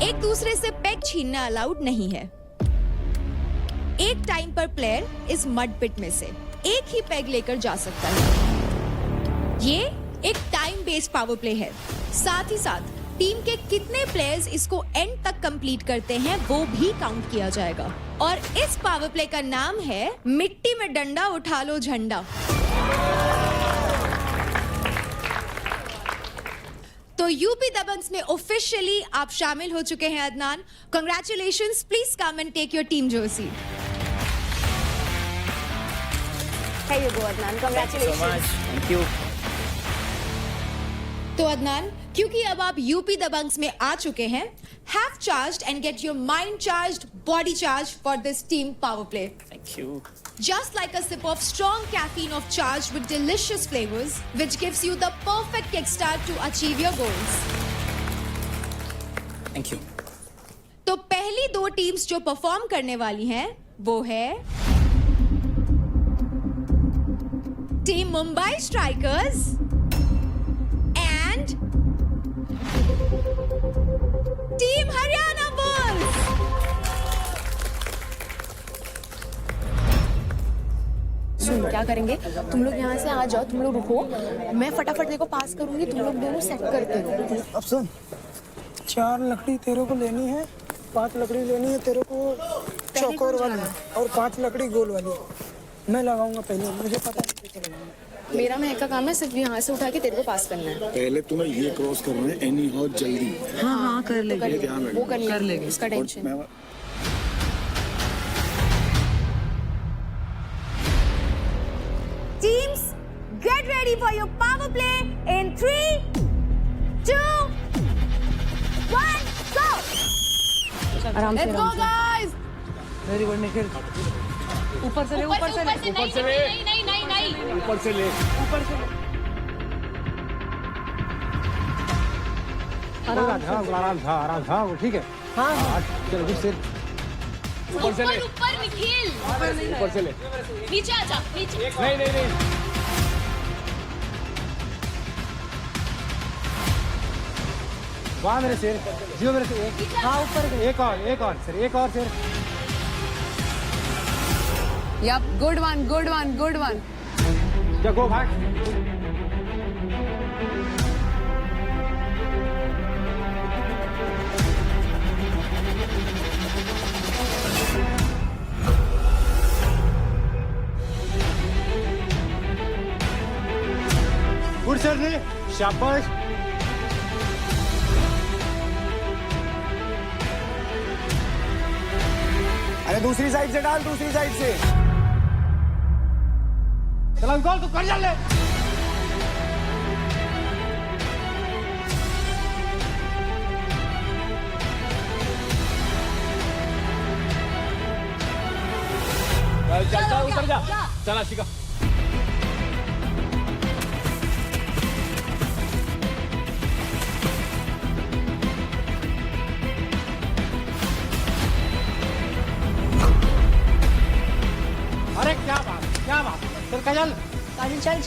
एक दूसरे से पेग छीनना अलाउड नहीं है। एक टाइम पर प्लेयर इस मड पिट में से एक ही पेग लेकर जा सकता है। ये एक टाइम बेस्ड पावर प्ले है। साथ ही साथ टीम के कितने प्लेयर्स इसको एंड तक कंप्लीट करते हैं वो भी काउंट किया जाएगा। और इस पावर प्ले का नाम है मिट्टी में डंडा उठा लो झंडा। तो यूपी दबंग्स में ऑफिशियली आप शामिल हो चुके हैं Adnan. Congratulations, please come and take your team jersey. Here you go, Adnan. Congratulations. Thank you. तो अदनान, क्योंकि अब आप यूपी दबंग्स में आ चुके हैं, have charged and get your mind charged, body charged for this team power play. Thank you. Just like a sip of strong caffeine of charge with delicious flavors, which gives you the perfect kickstart to achieve your goals. Thank you. तो पहली 2 teams जो perform करने वाली हैं, वो है team Mumbai Strikers and team Haryana Bulls. सुन, क्या करेंगे, तुम लोग यहाँ से आ जाओ, तुम लोग रुको, मैं फटाफट देखो पास करूंगी, तुम लोग दोनों सेट करते रहो। अब सुन, 4 लकड़ी तेरे को लेनी है, 5 लकड़ी लेनी है तेरे को चौकोर वाली, और 5 लकड़ी गोल वाली। मैं लगाऊंगा पहले, मुझे पता है कैसे लगाऊंगा। मेरा महक का काम है सिर्फ यहाँ से उठा के तेरे को पास करना है। पहले तुम्हें ये क्रॉस करना है, एनी हाउ जल्दी। हाँ कर लेंगे, वो कर लेंगे, उसका और tension. Teams, get ready for your power play in 3, 2, 1, go! आराम से, Let's go, आराम से। guys! Very good Nikhil. ऊपर से ले, ऊपर से ले, ऊपर से ले। नहीं। ऊपर से ले। ऊपर से ले। आराम था वो ठीक है। हाँ चलो फिर सिर ऊपर से ले। ऊपर निखिल। ऊपर से ले। नीचे आजा, नीचे। नहीं। वहाँ मेरे सिर जियो मेरे सिर हाँ ऊपर गए। एक और सिर एक और सिर। Yup, good one. जा गो भाग। गुड सर ने शाबाश। अरे दूसरी साइड से डाल, दूसरी साइड से। चल अंकल तू कर जा ले। चल उतर जा। चल आशिका। अरे क्या बात चल काजल चल।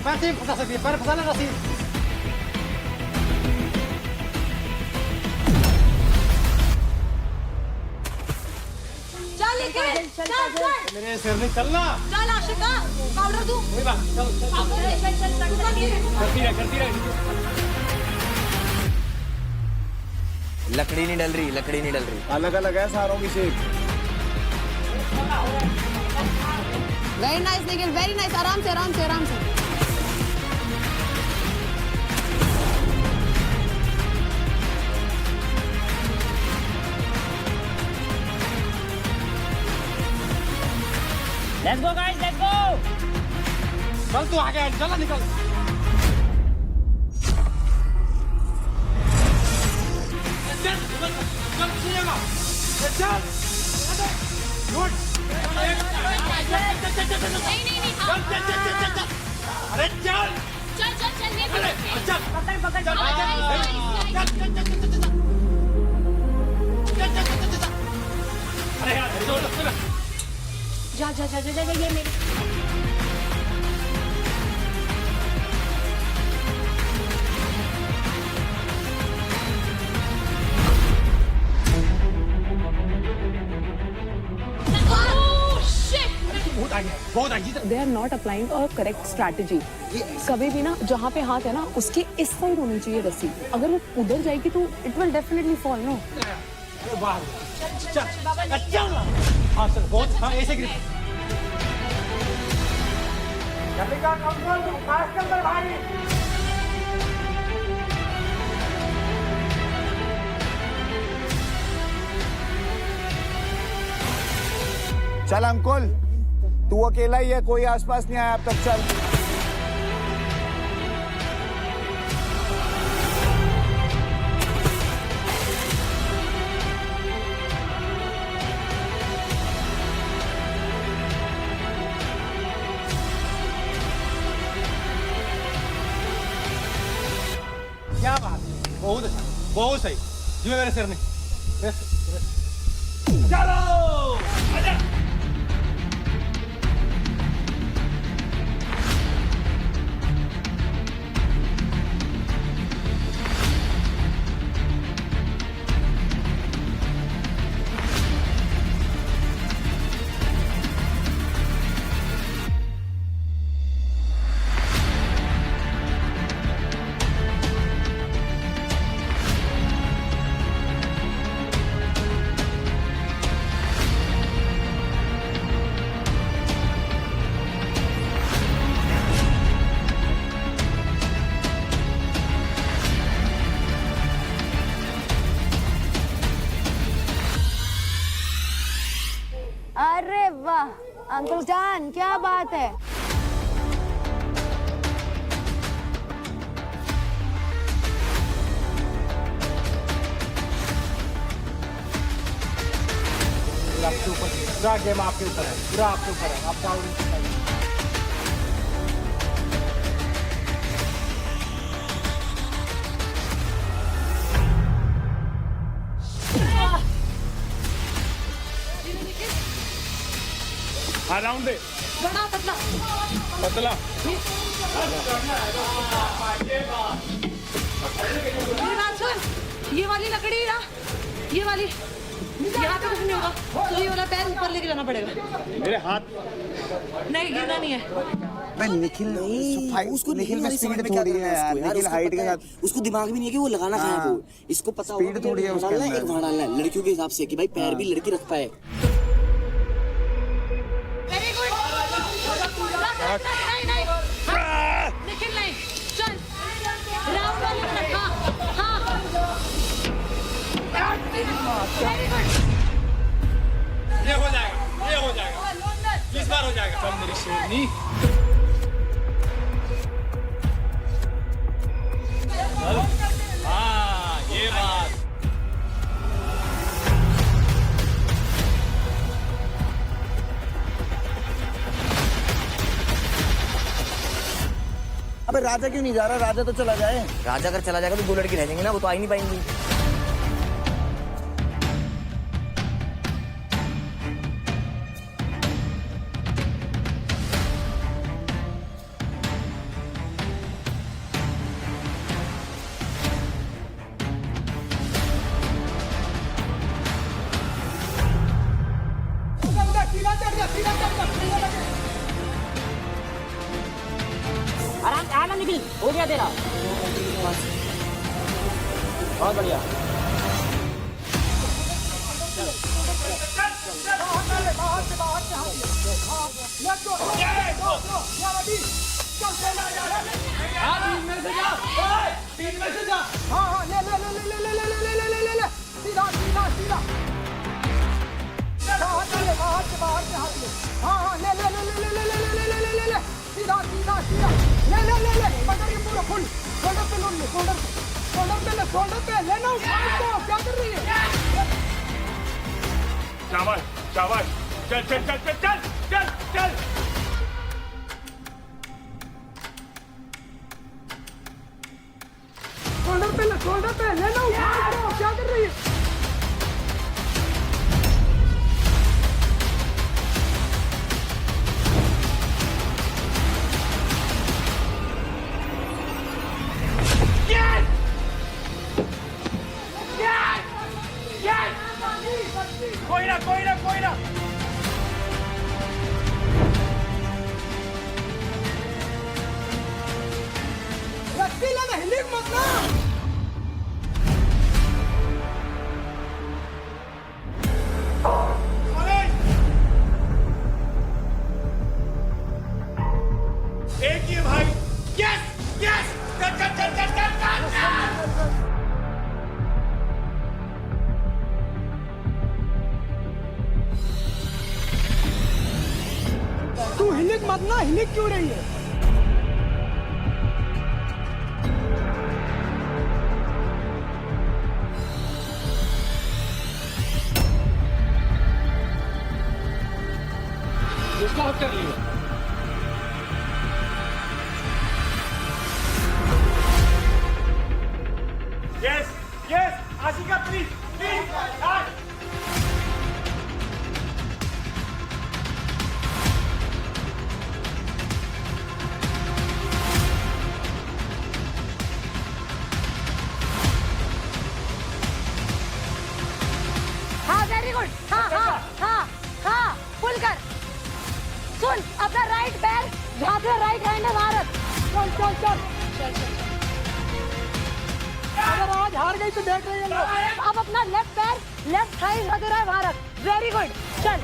पैर से फंसा सकती है, पैर फंसा ना रस्सी। चल निखिल, चल। मेरे सिर में चलना। चल आशिका, पाउडर दूं। कोई बात चल करती रहे। लकड़ी नहीं डल रही। अलग अलग है सारों की shape. Very nice, Nikhil, very nice. आराम से. Let's go, guys, let's go! चल तू आगे चल निकल। अरे चल, जा ये मेरी। They are not applying a correct strategy. कभी भी ना जहाँ पे हाथ है ना उसके इस साइड होनी चाहिए रस्सी। अगर वो उधर जाएगी तो it will definitely fall. No ऐसे ग्रिप। चल अंकुल, तू अकेला ही है, कोई आसपास नहीं आया अब तक। चल क्या बात है, बहुत सही जियो मेरे सिर ने। चलो आजा। अरे वाह अंकल जान, क्या बात है। आपके ऊपर, पूरा गेम आपके ऊपर है, पूरा आपके ऊपर है, आपका राउंड दे बड़ा पतला पतला ये वाली लकड़ी ना, ये वाली यहाँ पे कुछ नहीं होगा, तो ये वाला पैर ऊपर लेके जाना पड़ेगा। मेरे हाथ नहीं गिरना नहीं है। मैं निखिल नहीं, उसको निखिल में स्पीड थोड़ी है यार, निखिल हाइट के साथ उसको दिमाग भी नहीं है कि वो लगाना कहाँ है वो, इसको पता स्पीड थोड़ी है उसके अंदर। एक वहाँ डालना है लड़कियों के हिसाब से कि भाई पैर भी लड़की रख पाए। Very good. नहीं नहीं निखिल नहीं, चल राउंड वाले में रखा। हाँ वेरी गुड, ये हो जाएगा इस बार हो जाएगा। चल मेरी शेरनी, हाँ ये बात। अबे राजा क्यों नहीं जा रहा? राजा तो चला जाए। राजा अगर चला जाएगा तो 2 लड़की रह जाएंगी ना, वो तो आ ही नहीं पाएंगी। आराम से आना निकल, हो गया तेरा, बहुत बढ़िया। शाबाश शाबाश, चल चल चल चल चल चल चल। शोल्डर पे लेना, क्या कर रही है? कोई ना रस्सी लेना, हिलिक मत ना। एक ही भाई, यस यस, चल चल चल चल चल चल। तू हिलिक मत ना, हिलिक क्यों रही है? इसको हक कर लिया। Yes yes, Ashika please please. हाँ वेरी गुड, हाँ हाँ हाँ हाँ, पुल कर। सुन, अपना राइट पैर जहाँ पे राइट हैंड है वहाँ रख। चल चल चल चल चल। अगर आज हार गई तो देख रही है लोग। अब अपना लेफ्ट पैर लेफ्ट थाई वगैरह है वहाँ रख। वेरी गुड, चल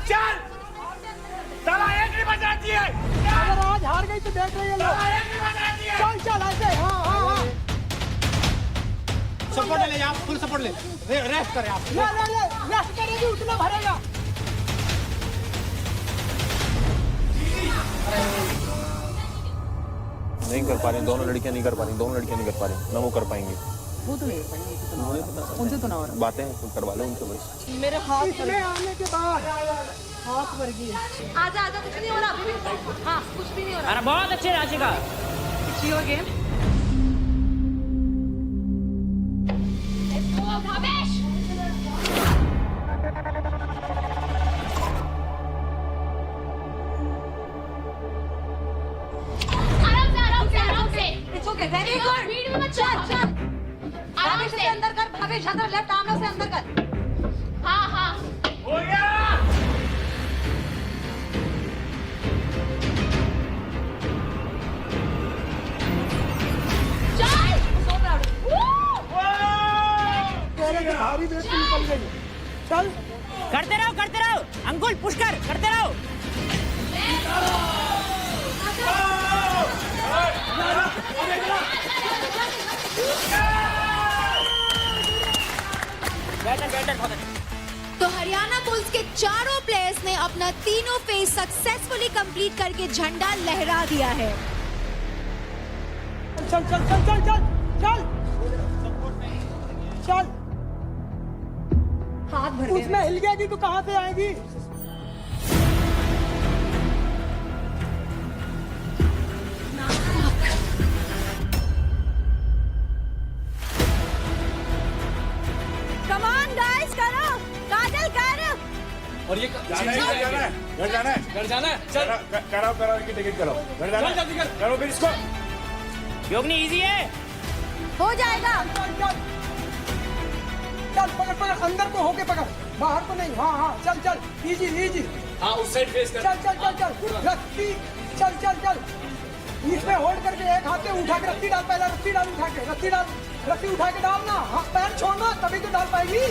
चल, साला एक नहीं बचाती है। अगर आज हार गई तो देख रही है लोग। चल चल ऐसे, हाँ हाँ हाँ। सपोर्ट ले आप, फुल सपोर्ट ले, रेस्ट करें आप। ले रेस्ट करेगी उतना भरेगा। नहीं कर पा रही, दोनों लड़कियां नहीं कर पा रही, दोनों लड़कियां नहीं कर पा रही, ना वो कर पाएंगी। वो तो नहीं पाएंगे, उनसे तो ना हो रहा। बातें करवा लो उनसे बस। मेरे हाथ पर आने के बाद हाथ भर गई। आजा आजा, कुछ नहीं हो रहा अभी भी। हाँ कुछ भी नहीं हो रहा। अरे बहुत अच्छे Rashika. It's your game. It's okay, very good. चल आराम से अंदर कर भावेश, अंदर लेफ्ट आर्म से अंदर कर। हाँ हाँ हो गया। चल करते रहो अंकुल, पुश करते रहो। तो हरियाणा पुलिस के चारों प्लेयर्स ने अपना तीनों फेज सक्सेसफुली कंप्लीट करके झंडा लहरा दिया है। चल चल चल चल चल चल चल। हाथ भर उसमें हिल गया तो कहाँ से आएगी? Come on guys, करो, काजल करो। और ये जाना है चल कराओ इनकी टिकट कराओ, घर जाना है, करो फिर इसको। योगनी इजी है, हो जाएगा। चल पकड़ अंदर को होके पकड़, बाहर को नहीं। हाँ हाँ चल चल, इजी। हाँ उस साइड फेस कर। चल रस्सी, चल इसमें होल्ड करके एक हाथ से उठा के रस्सी डाल, पहले रस्सी डाल, उठा के रस्सी उठा के डालना। हाँ पैर छोड़ना, तभी तो डाल पाएगी।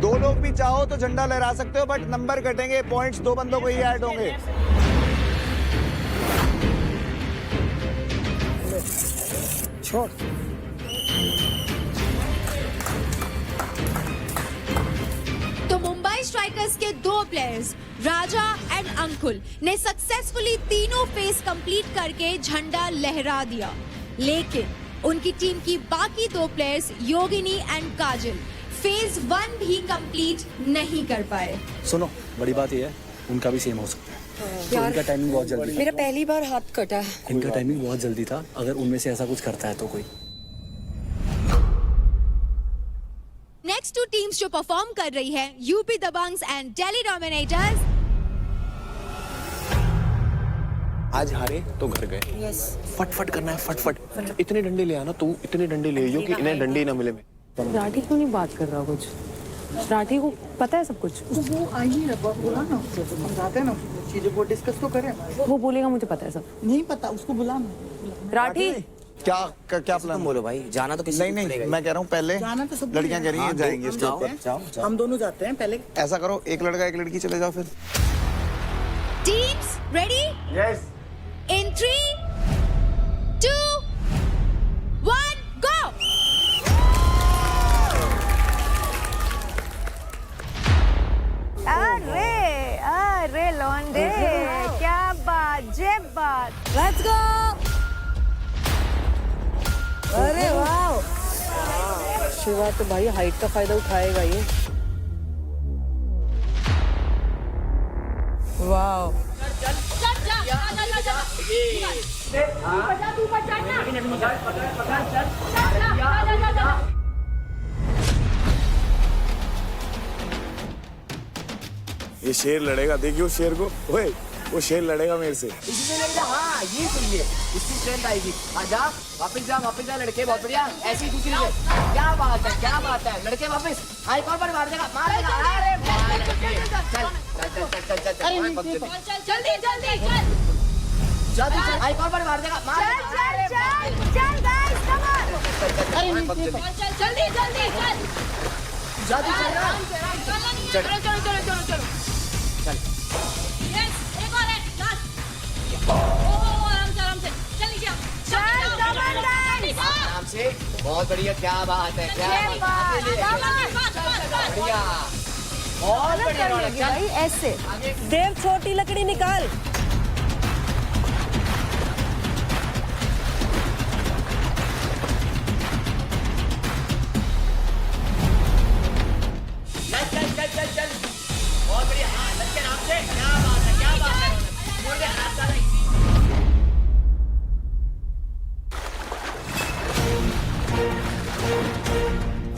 दो लोग भी चाहो तो झंडा लहरा सकते हो, बट नंबर कटेंगे, पॉइंट्स दो बंदों को ही ऐड होंगे। छोड़। तो मुंबई स्ट्राइकर्स के दो प्लेयर्स राजा एंड अंकुल ने सक्सेसफुली तीनों फेज कंप्लीट करके झंडा लहरा दिया, लेकिन उनकी टीम की बाकी दो players Yogini and Kajal phase 1 भी कंप्लीट नहीं कर पाए। सुनो, बड़ी बात ये है, उनका भी सेम हो सकता है। तो इनका टाइमिंग बहुत जल्दी था। मेरा पहली बार हाथ कटा है। इनका टाइमिंग बहुत जल्दी था, अगर उनमें से ऐसा कुछ करता है तो कोई। नेक्स्ट टू टीम्स जो परफॉर्म कर रही है, UP Dabangs and Delhi dominators. आज हारे तो घर गए। फटफट करना है, फटफट। इतने डंडे ले आना, तू इतने डंडे ले आइयो कि इन्हें डंडे ना मिले। राठी क्यों नहीं बात कर रहा कुछ? राठी को पता है सब कुछ। वो आइए ना, बोला ना उससे, समझाते हैं ना चीजें को, डिस्कस तो करें। वो बोलेगा मुझे पता है सब। नहीं पता, उसको बुलाना। राठी क्या प्लान? बोलो भाई, जाना तो किसी नहीं, मैं कह रहा हूँ पहले जाना तो सब लड़कियां कह रही हैं जाएंगे इसके ऊपर। हम दोनों जाते हैं पहले। ऐसा करो, एक लड़का एक लड़की चले जाओ फिर। Teams ready? Yes. In 3, 2, 1, go! अरे लौंडे, क्या बात, जे बात। Let's go! अरे वाह, शिवा तो भाई हाइट का फायदा उठाएगा ये। वाह, ये शेर लड़ेगा, देखियो शेर को। ओए, वो शेर लड़ेगा मेरे से। हाँ ये सही है, इसकी स्ट्रेंथ आएगी। आजा वापस जा लड़के, बहुत बढ़िया। ऐसी दूसरी से क्या बात है लड़के, वापस आई कौन पर मार देगा, मार देगा। अरे चल आई कौन पर मार देगा, चल गाइस, कम ऑन। जल्दी चल यस, एक और है, लास्ट। आराम से, चल नीचे। आराम से, बहुत बढ़िया, क्या बात है, क्या बढ़िया, बहुत बढ़िया रौनक, चल। भाई ऐसे देव, छोटी लकड़ी निकाल। चल चल चल चल, बहुत बढ़िया, हाँ लग के नाम से, क्या बात है, क्या बात है, बोल दे, हाथ डाला इसी।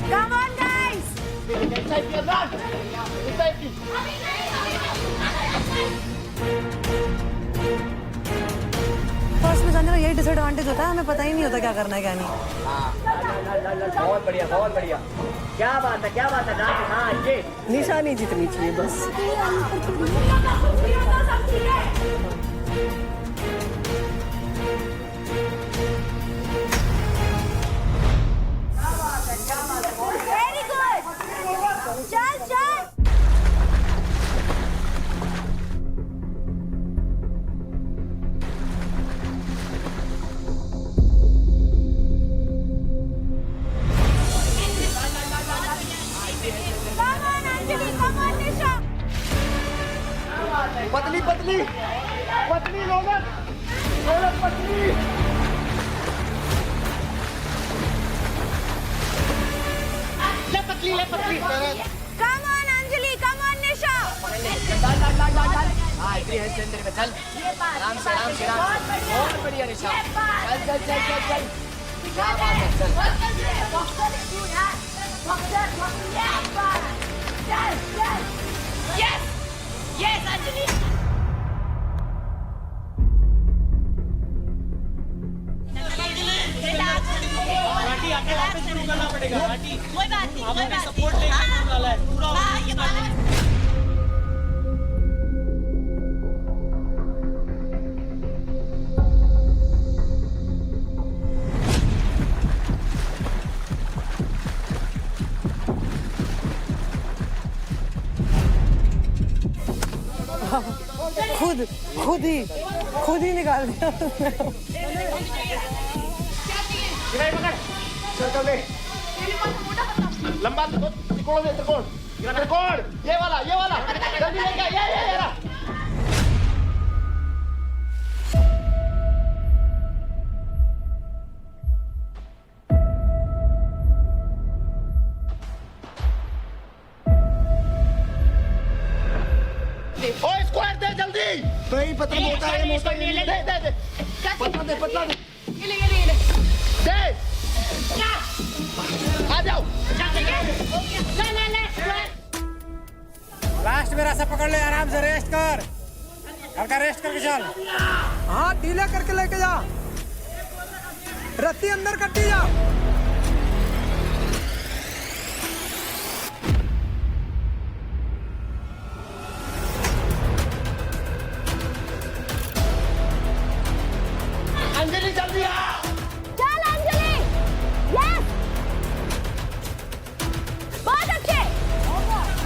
Come on, guys! फर्स्ट में जाने का यही डिसएडवांटेज होता है, हमें पता ही नहीं होता क्या करना है क्या नहीं। बहुत बढ़िया, बहुत बढ़िया, क्या बात है, क्या बात है, डांस, हाँ ये निशानी जितनी चाहिए बस। Very good! चल चल! पतली पतली पतली रौनक, रौनक पतली। ले पतली, ले पतली। Come on, Anjali! Come on, Nisha! डाल डाल डाल डाल डाल, हाँ इतनी है सेंटर पे, चल आराम से आराम से आराम से, बहुत बढ़िया निशा, चल चल चल चल चल, क्या बात है, चल Yes! Yes, Anjali! कोई बात नहीं, कोई बात सपोर्ट लेके वाला है पूरा। हाँ, ये बात है। खुद ही निकाल दिया। लंबा त्रिकोण दे, त्रिकोण त्रिकोण, ये वाला जल्दी लेके आ, ये रहा। ओ स्क्वायर दे जल्दी, भाई पतला मोटा है, मोटा दे दे, पतला दे, पतला दे, ये ले दे, आ जाओ। लास्ट में रास्ता पकड़ ले, आराम से रेस्ट कर, हल्का रेस्ट करके चल। हाँ ढीला करके लेके जा, रस्सी अंदर कट्टी जा। अंजलि जल्दी आ, चल अंजलि! Yes! बहुत अच्छे!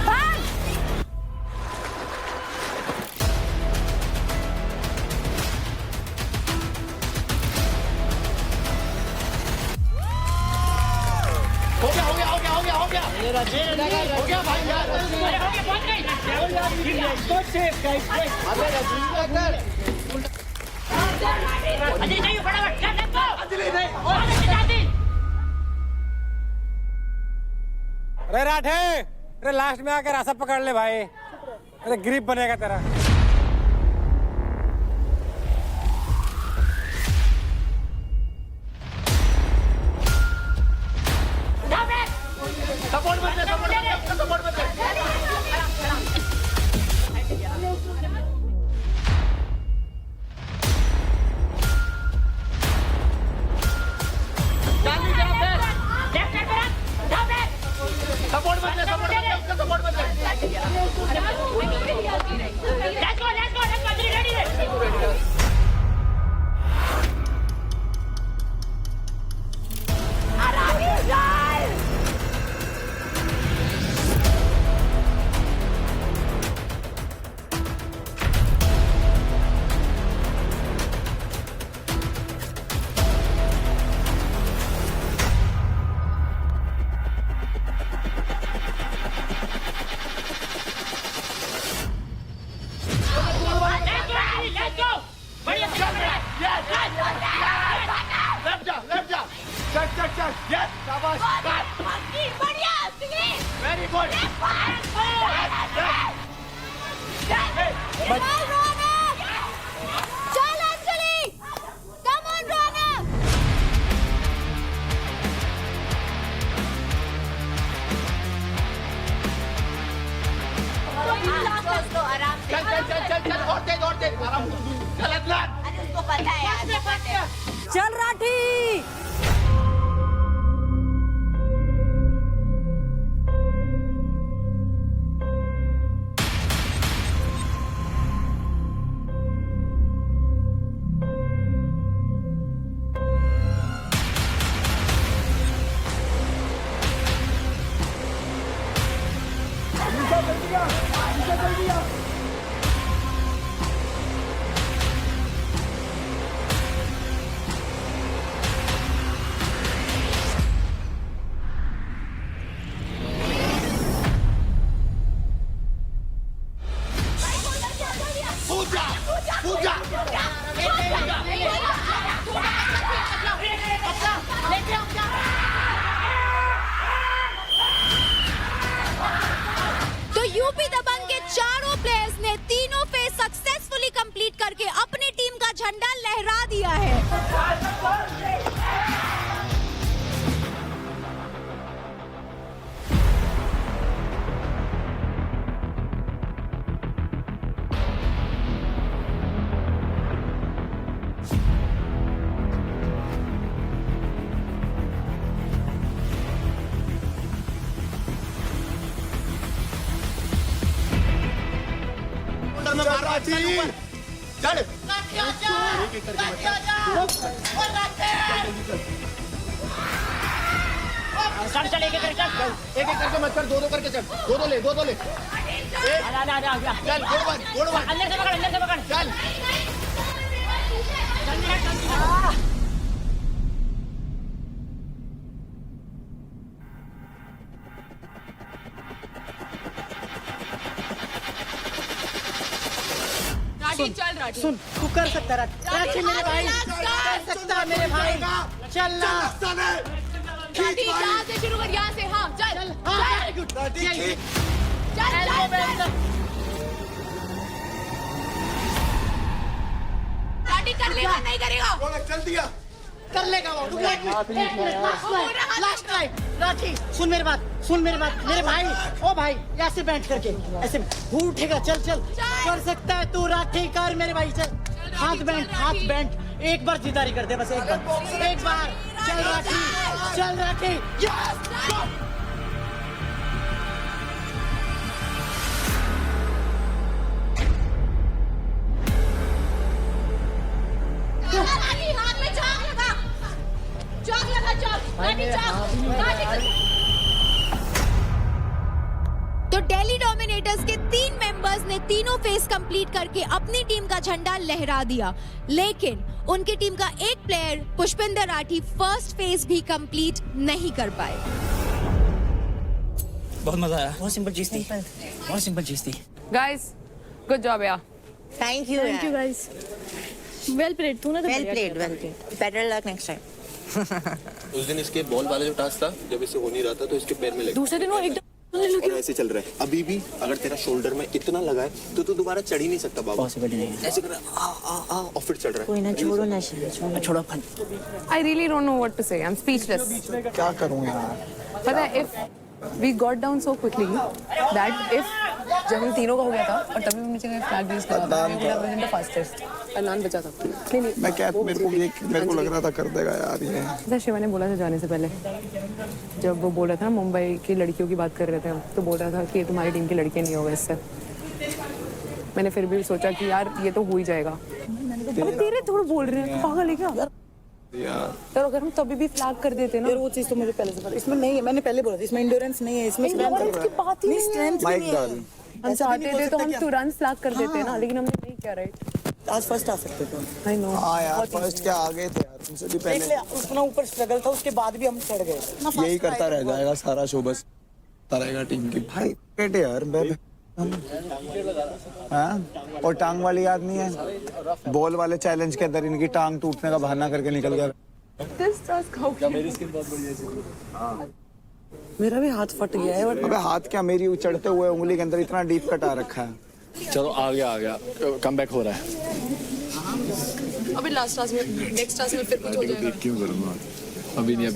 भाग! हो गया हो गया हो गया हो गया हो गया, हो गया भाई यार, अरे राठे, अरे लास्ट में आकर रास्ता पकड़ ले भाई, अरे ग्रिप बनेगा तेरा। सपोर्ट मत दे, सपोर्ट मत दे। सपोर्ट मत दे, सपोर्ट मत दे, सपोर्ट मत दे। चल अंजलि, कम ऑन रोनक। आराम से चल और तेज आराम से चल अदनान। अरे उसको पता है यार। चल राठी। तो यूपी दबंग के चारों प्लेयर्स ने तीनों फेज सक्सेसफुली कंप्लीट करके अपनी टीम का झंडा लहरा दिया है। चल चल एक एक करके मत कर, दो करके चल, दो ले चल गोड़ अंदर से पकड़ चल। चल राठी, सुन तू कर सकता है राठी मेरे भाई, कर सकता है मेरे भाई, चल ना राठी यहाँ से शुरू कर, यहाँ से। हाँ चल राठी कर लेगा नहीं करेगा? चल दिया कर लेगा वो। लास्ट ट्राई राठी, सुन मेरी बात मेरे भाई, ओ भाई ऐसे बैठ करके ऐसे उठेगा, चल कर सकता है तू राठी, कर मेरे भाई, चल हाथ बैंड एक बार जिदारी कर दे, बस एक बार चल राठी हाथ में चौक लगा। तो दिल्ली डोमिनेटर्स के 3 मेंबर्स ने तीनों फेज कंप्लीट करके अपनी टीम का झंडा लहरा दिया, लेकिन उनकी टीम का एक player Pushpinder Rathi first phase भी कंप्लीट नहीं कर पाए। बहुत मजा आया, बहुत सिंपल चीज थी। गाइस गुड जॉब यार। Thank you guys, well played. तूने तो well played better luck next time. उस दिन इसके बॉल वाला जो टास्क था, जब इससे हो नहीं रहा था तो इसके पैर में लगा, दूसरे दिन वो एकदम और ऐसे चल रहा है। अभी भी अगर तेरा शोल्डर में इतना लगा है तो तू दोबारा चढ़ ही नहीं सकता बाबा। पॉसिबल नहीं है। ऐसे कर रहा है और फिर चढ़ रहा है। कोई ना, छोड़ो fun. I really don't know what to say. I'm speechless. क्या करूं यार? पता है if we got down so quickly that if जब हम तीनों का हो गया था और तभी हमने चेक फ्लैग यूज करा था, we would have been the fastest. Adnan बचा था। नहीं मैं क्या, मेरे को लग रहा था कर देगा यार ये। जैसा शिवा ने बोला था जाने से पहले, जब वो बोल रहा था ना मुंबई की लड़कियों की बात कर रहे थे हम, तो बोल रहा था कि तुम्हारी टीम की लड़कियां नहीं होगा इससे। मैंने फिर भी सोचा कि यार ये तो हो ही जाएगा। अरे तेरे थोड़ा बोल रहे हैं, पागल है क्या यार? अगर हम तभी भी फ्लैग कर देते ना यार, वो चीज तो मुझे पहले से पता, इसमें नहीं है, मैंने पहले बोला था इसमें इंड्योरेंस नहीं है, इसमें स्ट्रेंथ नहीं है। हम चाहते थे तो हम तुरंत फ्लैग कर देते ना, लेकिन हमने नहीं किया। राइट, आज फर्स्ट आ सकते थे। I know. हाँ यार, फर्स्ट क्या आ गए थे यार, तुमसे भी पहले। उतना ऊपर स्ट्रगल था, उसके बाद भी हम चढ़ गए। यही करता रह जाएगा सारा शो, बस रहेगा टीम की। भाई बेटे यार, मैं हाँ? और टांग वाली याद नहीं है? बॉल वाले चैलेंज के अंदर इनकी टांग टूटने का बहाना करके निकल गया। मेरी स्किन बहुत बढ़िया है। मेरा भी हाथ फट गया है। अबे हाथ क्या, मेरी चढ़ते हुए उंगली के अंदर इतना डीप कटा रखा है। चलो आ गया कम बैक हो रहा है। अभी लास्ट टास्क में नेक्स्ट टास्क में फिर कुछ हो जाएगा। क्यों करूँगा अभी नहीं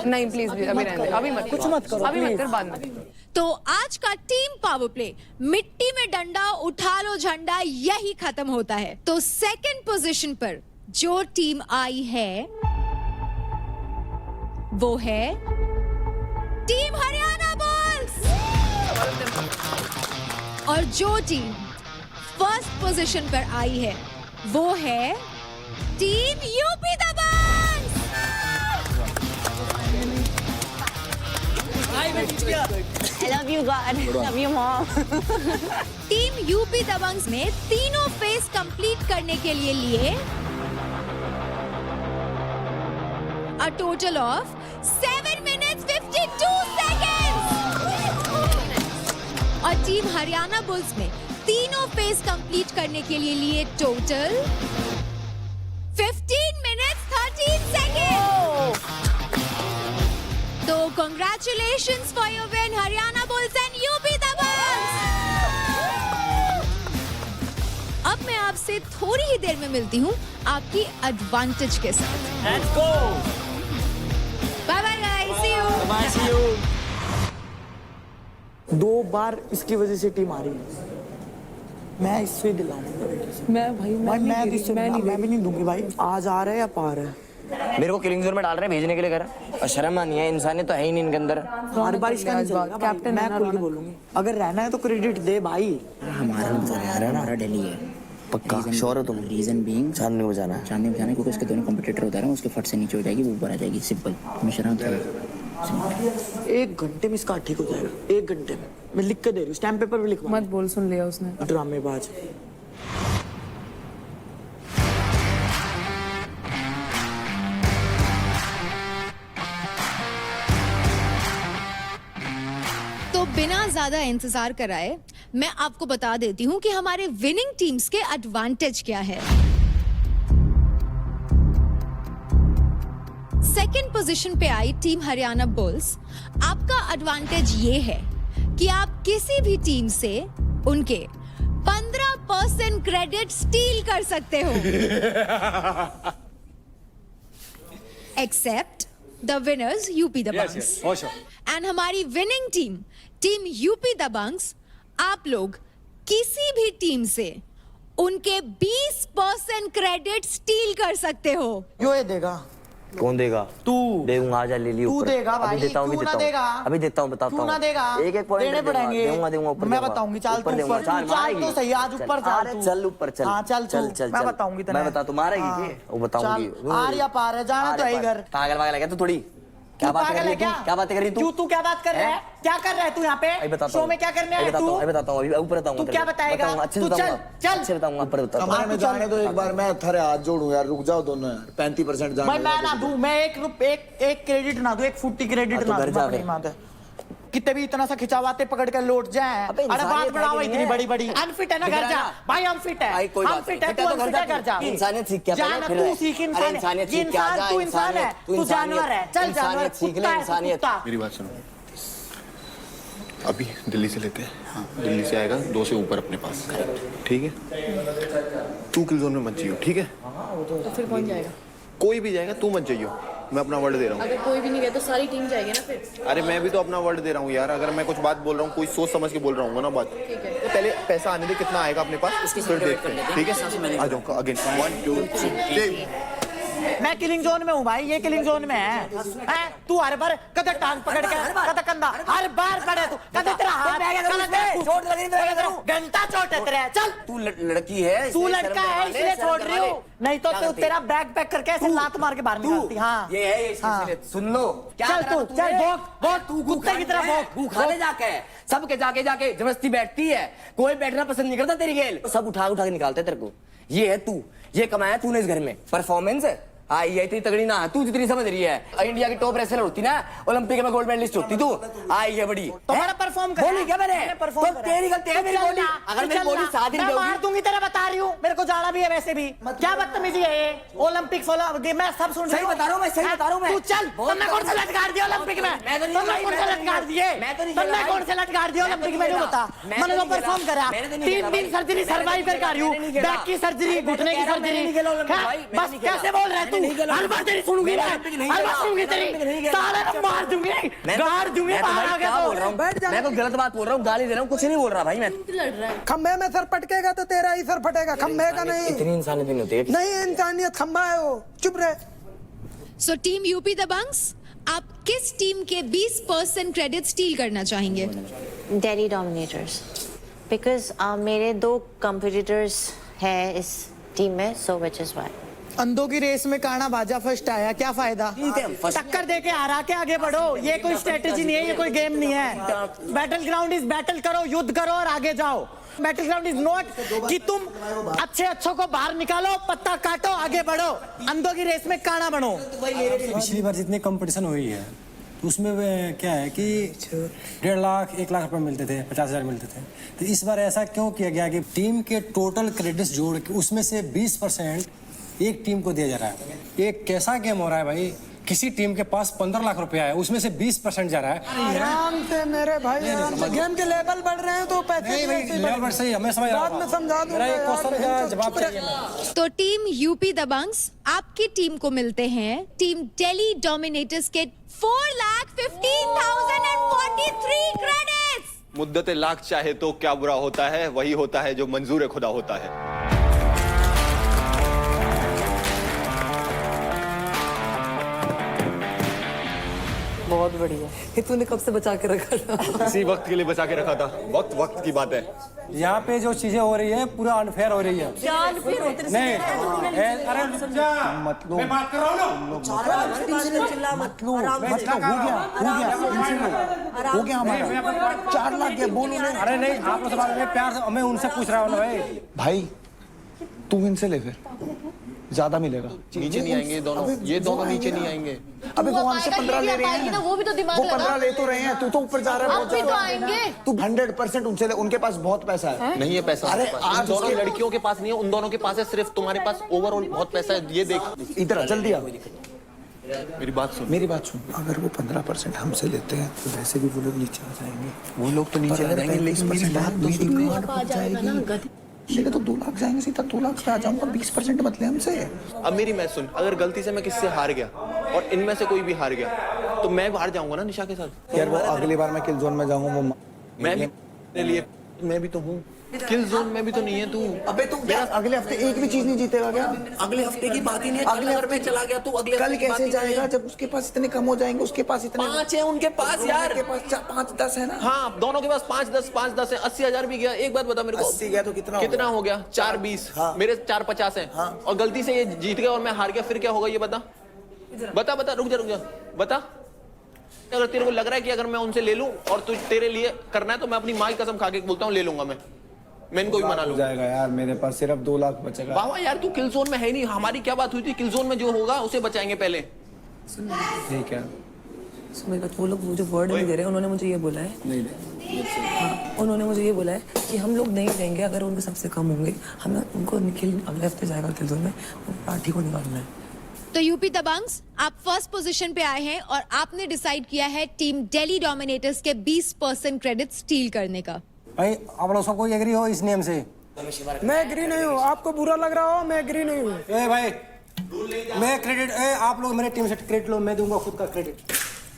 नहीं प्लीज अभी रहने दे, अभी मत कुछ मत करो, अभी मत कर, बाद में। तो आज का टीम पावर प्ले मिट्टी में डंडा उठा लो झंडा यही खत्म होता है। तो सेकंड पोजीशन पर जो टीम आई है वो है टीम हरियाणा बुल्स, और जो टीम फर्स्ट पोजीशन पर आई है वो है team UP Dabangs. I love you God, love you mom. Team UP Dabangs ने तीनों फेज कंप्लीट करने के लिए a total of 7 minutes 52 seconds। और टीम हरियाणा बुल्स ने तीनों फेज कंप्लीट करने के लिए टोटल 15 minutes 13 seconds। तो congratulations for your win Haryana Bulls and UP Dabangs. अब मैं आपसे थोड़ी ही देर में मिलती हूँ आपकी एडवांटेज के साथ। Let's go। Bye bye guys, see you. Bye, see you. 2 बार इसकी वजह से टीम आ रही है। मैं इससे दिलाऊंगा। मैं भी नहीं दूंगी भाई। आज आ रहा है या पा रहा है? मेरे को किलिंग जोन में डाल रहे हैं भेजने के लिए घर। और शर्म नहीं है, इंसानियत तो है ही नहीं इनके अंदर। हर बार इसका नहीं चलेगा। कैप्टन मैं खुल के बोलूंगी, अगर रहना है तो क्रेडिट दे भाई। हमारा दिल्ली है पक्का श्योर हो तुम? रीजन बीइंग चांदनी को बजाना है। चांदनी बजाना, क्योंकि उसके दोनों कॉम्पिटिटर होता है, उसके फट से नीचे हो जाएगी, वो ऊपर आ जाएगी। सिंपल। हमेशा 1 घंटे में इसका ठीक हो जाएगा। 1 घंटे में मैं लिख के दे रही हूँ, स्टैम्प पेपर पे लिखवा। मत बोल, सुन लिया उसने। ड्रामेबाज। तो बिना ज्यादा इंतजार कराए मैं आपको बता देती हूँ कि हमारे विनिंग टीम्स के एडवांटेज क्या है। सेकंड पोजीशन पे आई टीम हरियाणा बुल्स। आपका एडवांटेज ये है कि आप किसी भी टीम से उनके 15% क्रेडिट स्टील कर सकते हो, except the winners UP Dabangs. And हमारी winning team team UP Dabangs, आप लोग किसी भी टीम से उनके 20% क्रेडिट स्टील कर सकते हो। क्यों ये देगा? कौन देगा? तू देगा। आ जा ले ली। तू देगा भाई। देता हूँ, क्यों ना देगा? अभी देता हूँ, बताता हूँ। क्यों ना देगा? एक पॉइंट देने पड़ेंगे। दूंगा ऊपर। मैं बताऊंगी। चाल तू ऊपर, चाल तो सही। आज ऊपर चाल। चल ऊपर चल। हाँ चल। मैं बताऊंगी। मैं बता, तुम मारेगी वो बताऊंगी। आर या पार है, जाना तो है घर। पागल पागल है तू थोड़ी। क्या बात कर रही है? क्या बातें कर रही तू? तू क्या बात कर रहा है? क्या कर रहा है तू यहाँ पे? शो में क्या करने आया तू? बताता हूँ, अभी ऊपर बताऊंगा। तू क्या बताएगा? अच्छे तू चल अच्छे बताऊंगा। ऊपर बताता कमरे में जाने दो एक बार, मैं थारे हाथ जोड़ूं यार। रुक जाओ दोनों यार। 35% जाने भाई मैं ना दूं, मैं एक क्रेडिट ना दूं, 1 फुट क्रेडिट ना दूं। कितने भी इतना सा खिंचावाते पकड़ कर लौट जाए। अरे बात बढ़ाओ इतनी बड़ी बड़ी। अनफिट है ना, घर जा भाई। अनफिट है, अनफिट है तू, अनफिट है, घर जा। इंसानियत सीख क्या? जाना तू सीख। इंसानियत सीख क्या? तू इंसान है, तू जानवर है। चल जानवर सीख ले इंसानियत। मेरी बात सुनो, अभी दिल्ली से लेते हैं। हाँ, दिल्ली से आएगा 2 से ऊपर अपने पास। ठीक है, तू किल जोन में मत जाइयो। ठीक है, तो फिर कौन जाएगा? कोई भी जाएगा, तू मत जाइयो। मैं अपना वर्ड दे रहा हूँ। अगर कोई भी नहीं गया तो सारी टीम जाएगी ना फिर। अरे मैं भी तो अपना वर्ड दे रहा हूँ यार। अगर मैं कुछ बात बोल रहा हूँ, कोई सोच समझ के बोल रहा हूँ ना बात। तो पहले पैसा आने दे, कितना आएगा अपने पास, फिर देखते हैं। ठीक है, आ जाओ अगेन। 1 2 3। मैं किलिंग जोन में हूँ भाई, ये किलिंग जोन में है। तू हर बार कदर टांग पकड़ के, कदर कंधा, हर बार खड़े तू। कदर तेरा हाथ चोट लगी घंटा चोट है तेरे। चल तू लड़की है, तू लड़का है इसलिए छोड़ रही हूँ, नहीं तो तू तेरा बैग पैक करके ऐसे लात मार के बाहर निकालती। हाँ ये है ये सिलसिले। सुन लो, चल तू चल भोग तू कुत्ते की तरह भोग। खाने जाके सबके जाके जबरदस्ती बैठती है। कोई बैठना पसंद नहीं करता तेरी खेल, सब उठा के निकालते तेरे को। ये है तू, ये कमाया तूने इस घर में। परफॉर्मेंस है हाँ ये इतनी तगड़ी ना तू जितनी समझ रही है। इंडिया की टॉप रेसलर होती ना, ओलंपिक में गोल्ड मेडलिस्ट होती तू। आई है बड़ी तो मैंने परफॉर्म करा। बोली क्या मैंने? तो तेरी गलती है मेरी बोली। अगर मेरी बोली शादी मैं मार दूंगी तेरा, बता रही हूँ। मेरे को जाना भी है वैसे भी। क्या बदतमीजी है ये? ओलंपिक फॉलो मैं सब सुन रही सही बता रहा हूँ मैं, सही बता रहा हूँ मैं। तू चल, तुमने कौन से लटकार दिए ओलंपिक में? तुमने कौन से लटकार दिए? तुमने कौन से लटकार दिए ओलंपिक में? जो बता। मैंने तो परफॉर्म करा, 3 दिन सर्जरी सर्वाइव कर रही हूँ, बैक की सर्जरी, घुटने की सर्जरी। बस कैसे बोल रहा है तू? हर बार तेरी सुनूंगी मैं, हर बार सुनूंगी तेरी। साले मार दूंगी, गाड़ दूंगी। बाहर आ गया तो मैं तो गलत बात बोल रहा हूँ, गाली दे रहा हूँ, कुछ नहीं बोल रहा भाई मैं। खंबे में सर पटकेगा तो तेरा ही सर फटेगा, खंबे का नहीं। इतनी इंसानियत नहीं होती है। नहीं इंसानियत, खंबा है वो, चुप रहे। सो टीम यूपी दबंग्स, आप किस टीम के 20% क्रेडिट स्टील करना चाहेंगे? दिल्ली डोमिनेटर्स, बिकॉज मेरे 2 कंपटीटर्स हैं इस टीम में, सो विच इज व्हाई। अंधों की रेस में काना बाजा फर्स्ट आया, क्या फायदा? टक्कर देके हरा के आगे बढ़ो। ये कोई स्ट्रेटेजी नहीं है, ये कोई गेम नहीं है। बैटल ग्राउंड इज बैटल करो, युद्ध करो और आगे जाओ। बैटल ग्राउंड इज नॉट कि तुम अच्छों को बाहर निकालो, पत्ता काटो, आगे बढ़ो। अंधों की रेस में काना बनो। पिछली बार जितनी कंपटीशन हुई है तो उसमें क्या है कि 1.5 लाख 1 लाख रुपए मिलते थे, 50,000 मिलते थे। तो इस बार ऐसा क्यों किया गया कि टीम के टोटल क्रेडिट्स जोड़ के उसमें से 20% एक टीम को दिया जा रहा है? ये कैसा गेम हो रहा है भाई? किसी टीम के पास 15 लाख रुपया है, उसमें से 20% जा रहा है। आराम से मेरे भाई, आराम से। गेम के लेवल बढ़ रहे हैं तो पैसे लेवल सही, हमें समझ बाद में समझा दूंगा। मेरा एक क्वेश्चन का जवाब चाहिए। तो टीम यूपी दबंग्स, आपकी टीम को मिलते हैं टीम दिल्ली डोमिनेटर्स के 4,15,043 क्रेडिट्स। मुद्दत लाख चाहे तो क्या बुरा होता है, वही होता है जो मंजूर खुदा होता है। बहुत बढ़िया। ये तूने कब से बचा के रखा था? इसी वक्त के लिए बचा के रखा था। वक्त की बात है। यहाँ पे जो चीजें हो रही है पूरा अनफेयर हो रही है। नहीं अरे मत लो, मैं बात कर रहा हूँ ना। मत लो, हो गया हमारा 4 लाख गया, बोलो नहीं। अरे नहीं, आप लोग से बात नहीं, प्यार से मैं उनसे पूछ रहा हूँ ना भाई। भाई तू इनसे ले, फिर ज्यादा मिलेगा। नीचे नहीं आएंगे दोनों, ये दोनों नीचे नहीं आएंगे। अबे वो हमसे 15 ले रहे हैं, वो भी तो दिमाग वो 15 ले तो रहे हैं, तू तो ऊपर जा रहा है बहुत ज्यादा। तू 100% उनसे ले, उनके पास बहुत पैसा है। नहीं है पैसा। अरे आज दोनों लड़कियों के पास नहीं है, उन दोनों के पास है। सिर्फ तुम्हारे पास ओवरऑल बहुत पैसा है। ये देख, इधर आ, जल्दी आ। मेरी बात सुन, मेरी बात सुन। अगर वो 15% हमसे लेते हैं तो वैसे भी वो लोग नीचे आ जाएंगे। वो लोग तो नीचे आ जाएंगे, लेकिन मेरी बात तो सुन। लेकिन तो 2 लाख जाएंगे, सीधा 2 लाख पे आ जाऊंगा। 20% मत ले हमसे। अब मेरी मैं सुन, अगर गलती से मैं किससे हार गया और इनमें से कोई भी हार गया तो मैं हार जाऊंगा ना निशा के साथ। यार वो अगली बार मैं किल जोन में जाऊंगा, वो मैं भी तेरे लिए, मैं भी तो हूँ किल जोन में भी तो नहीं है तू। अबे तू क्या अगले हफ्ते एक भी चीज नहीं जीतेगा क्या? अगले हफ्ते की बात ही नहीं है। अगले हफ्ते चला गया तू, अगले कल कैसे जाएगा जब उसके पास इतने कम हो जाएंगे? उसके पास इतने 5 है उनके पास यार, के पास 5-10 है ना। हाँ, दोनों के पास 5-10 है। 80,000 भी गया। एक बात बता मेरे को, 80 गया तो कितना हो गया? 4-20। मेरे 4-50 है। और गलती से ये जीत गया और मैं हार गया, फिर क्या होगा ये बता। बता रुक जा बता। अगर तेरे को लग रहा है कि अगर मैं उनसे ले लूं और तू तेरे लिए करना है तो मैं अपनी माँ की कसम खा के बोलता हूँ ले लूंगा मैं इनको भी मना लूंगा। जाएगा यार, मेरे पास सिर्फ 2 लाख बचेगा। बाबा यार तू किल जोन में है नहीं। हमारी क्या बात हुई थी, किल जोन में जो होगा उसे बचाएंगे पहले। ठीक है, वो लोग मुझे वर्ड नहीं दे रहे। उन्होंने मुझे ये बोला है, हाँ, उन्होंने मुझे ये बोला है कि हम लोग नहीं देंगे अगर उनके सबसे कम होंगे। हमें उनको निखिल अगले हफ्ते जाएगा किल जोन में, पार्टी को निकालना है। तो यूपी दबंग्स, आप फर्स्ट पोजीशन पे आए हैं और आपने डिसाइड किया है टीम दिल्ली डोमिनेटर्स के 20% क्रेडिट स्टील करने का। भाई आप लोग सबको एग्री हो इस नियम से? मैं एग्री नहीं हूँ। आपको बुरा लग रहा हो, मैं एग्री नहीं हूँ। ए भाई, मैं क्रेडिट, आप लोग मेरे टीम से क्रेडिट लो, मैं दूंगा खुद का क्रेडिट।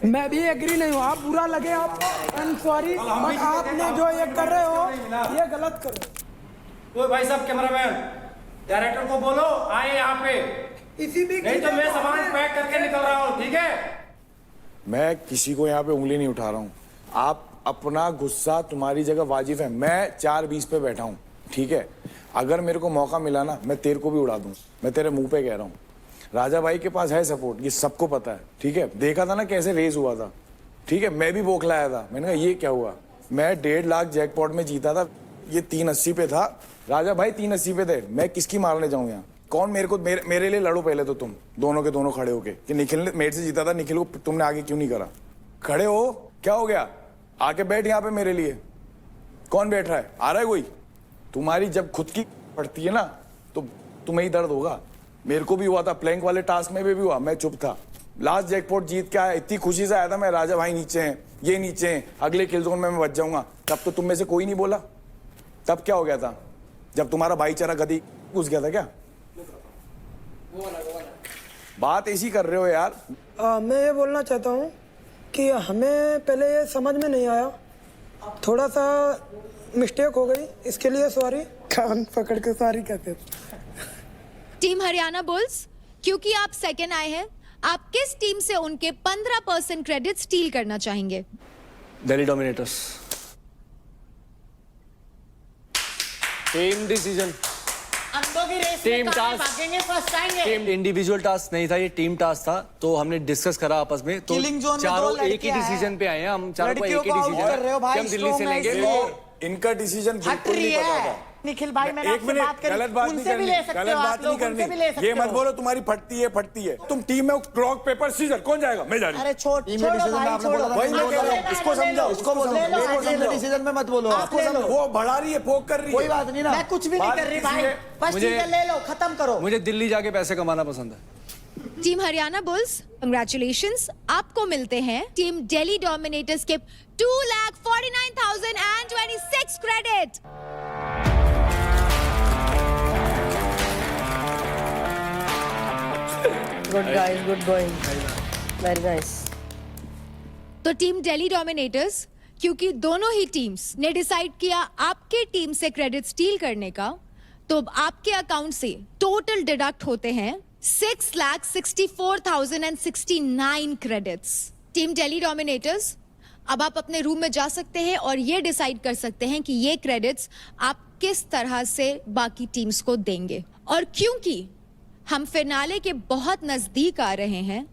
मैं भी एग्री नहीं हूँ। आप बुरा लगे, आप आई एम सॉरी, बट आपने जो ये कर रहे हो ये गलत करो। तो भाई साहब कैमरामैन, डायरेक्टर को बोलो आए यहाँ पे, इसी भी नहीं तो मैं सामान पैक करके निकल रहा हूँ। ठीक है, मैं किसी को यहाँ पे उंगली नहीं उठा रहा हूँ। आप अपना गुस्सा, तुम्हारी जगह वाजिब है। मैं 4-20 पे बैठा हूँ, ठीक है। अगर मेरे को मौका मिला ना, मैं तेरे को भी उड़ा दूँ। मैं तेरे मुंह पे कह रहा हूँ। राजा भाई के पास है सपोर्ट, ये सबको पता है, ठीक है। देखा था ना कैसे रेस हुआ था, ठीक है। मैं भी बौखलाया था, मैंने कहा ये क्या हुआ। मैं 1.5 लाख जैकपॉट में जीता था, ये 380 पे था। राजा भाई 380 पे थे। मैं किसकी मारने जाऊँ यहाँ? कौन मेरे लिए लड़ो पहले तो तुम दोनों के दोनों खड़े होके कि निखिल ने मेरे से जीता था, निखिल को तुमने आगे क्यों नहीं करा? खड़े हो, क्या हो गया? आके बैठ यहाँ पे मेरे लिए। कौन बैठ रहा है? आ रहा है कोई? तुम्हारी जब खुद की पड़ती है ना तो तुम्हें ही दर्द होगा। मेरे को भी हुआ था, प्लैंक वाले टास्क में भी हुआ, मैं चुप था। लास्ट जैकपॉट जीत के आया, इतनी खुशी से आया था मैं, राजा भाई नीचे हैं, ये नीचे हैं, अगले किल जोन में मैं बच जाऊंगा। तब तो तुम में से कोई नहीं बोला। तब क्या हो गया था? जब तुम्हारा भाईचारा गदी घुस गया था क्या? बात ऐसी कर रहे हो यार। मैं ये बोलना चाहता हूँ कि हमें पहले ये समझ में नहीं आया, थोड़ा सा मिस्टेक हो गई, इसके लिए सॉरी। कान पकड़ के सॉरी कहते। टीम हरियाणा बुल्स, क्योंकि आप सेकंड आए हैं, आप किस टीम से उनके 15% क्रेडिट स्टील करना चाहेंगे? Delhi Dominators. Team decision, team task, team individual task नहीं था, ये टीम टास्क था। तो हमने डिस्कस करा आपस में, तो चारों एक ही डिसीजन पे आए हैं। हम चारों का एक ही डिसीजन कि हम दिल्ली से लेंगे। इनका डिसीजन बिल्कुल नहीं पता था। निखिल भाई, मैंने एक मिनट, गलत बात नहीं करनी, गलत बात नहीं करनी। ये मत बोलो तुम्हारी फटती है, फटती है। तुम टीम में रॉक पेपर सीजर कौन जाएगा? मैं जा रही हूं। अरे छोड़ो भाई, वही मैं कह रहा हूं, इसको समझाओ, इसको समझाओ। डिसीजन में मत बोलो, वो बढ़ा रही है, पोक कर रही है। कोई बात नहीं ना, मैं कुछ भी नहीं कर रही भाई, बस चीजें ले लो, खत्म करो। मुझे दिल्ली जाके पैसे कमाना पसंद है। टीम हरियाणा बुल्स, कंग्रेचुलेशंस, आपको मिलते हैं टीम दिल्ली डोमिनेटर्स के 2,49,026 credit. Good guys, good going, very nice. तो टीम दिल्ली डोमिनेटर्स, क्योंकि दोनों ही टीम्स ने डिसाइड किया आपके टीम से क्रेडिट स्टील करने का, तो अब आपके अकाउंट से टोटल डिडक्ट होते हैं 6,64,069 क्रेडिट्स। टीम दिल्ली डोमिनेटर्स, अब आप अपने रूम में जा सकते हैं और ये डिसाइड कर सकते हैं कि ये क्रेडिट्स आप किस तरह से बाकी टीम्स को देंगे। और क्योंकि हम फिनाले के बहुत नजदीक आ रहे हैं,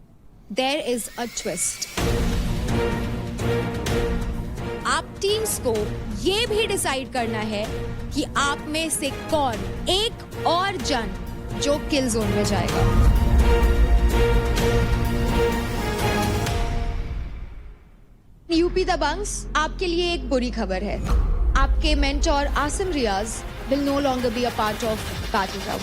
देयर इज अ ट्विस्ट। आप टीम्स को ये भी डिसाइड करना है कि आप में से कौन एक और जन जो किल जोन में जाएगा। यूपी दबंग्स, आपके लिए एक बुरी खबर है। आपके mentor Asim Riaz will no longer be a part of battle ground.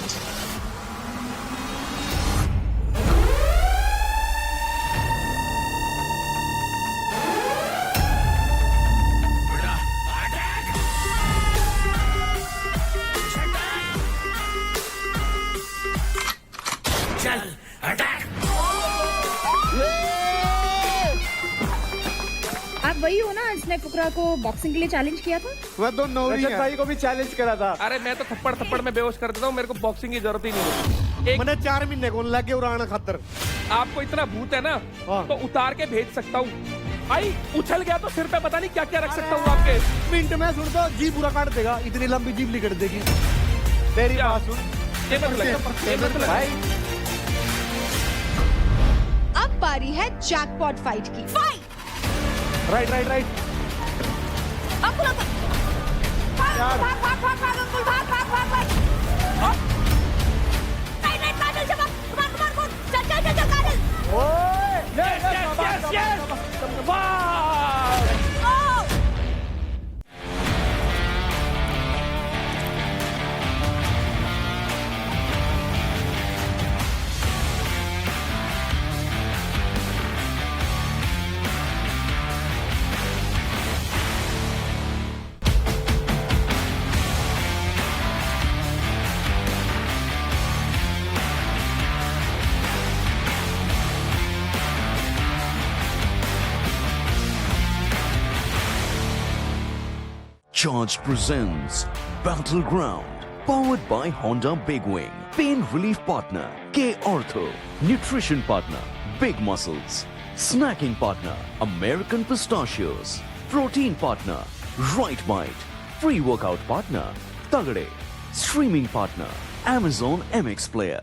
आप वही हो ना जिसने फुकरा को बॉक्सिंग के लिए चैलेंज किया था? वह तो नौरी रजत भाई को भी चैलेंज करा था। अरे मैं तो थप्पड़ में बेहोश कर देता हूँ, मेरे को बॉक्सिंग की जरूरत ही नहीं है। मैंने 4 महीने को लगे उड़ाना खातर। आपको इतना भूत है ना तो उतार के भेज सकता हूँ। भाई उछल गया तो सिर पे पता नहीं क्या क्या रख सकता हूँ आपके। मिनट में सुन तो जीभ पूरा काट देगा, इतनी लंबी जीभ निकल देगी। तेरी बात सुन, भाई। अब बारी है जैकपॉट फाइट की। Fight! Right right right. Ankul Ankul, भाग भाग भाग भाग भाग अंकुल, भाग भाग भाग भाग। राइट राइट, काजल जब कमान कमान कमान, चल चल चल काजल। ओए यस यस वाह। Charge presents Battleground, powered by Honda Big Wing. Pain relief partner K Ortho. Nutrition partner Big Muscles. Snacking partner American Pistachios. Protein partner Right Bite. Free workout partner Tagade. Streaming partner Amazon MX Player.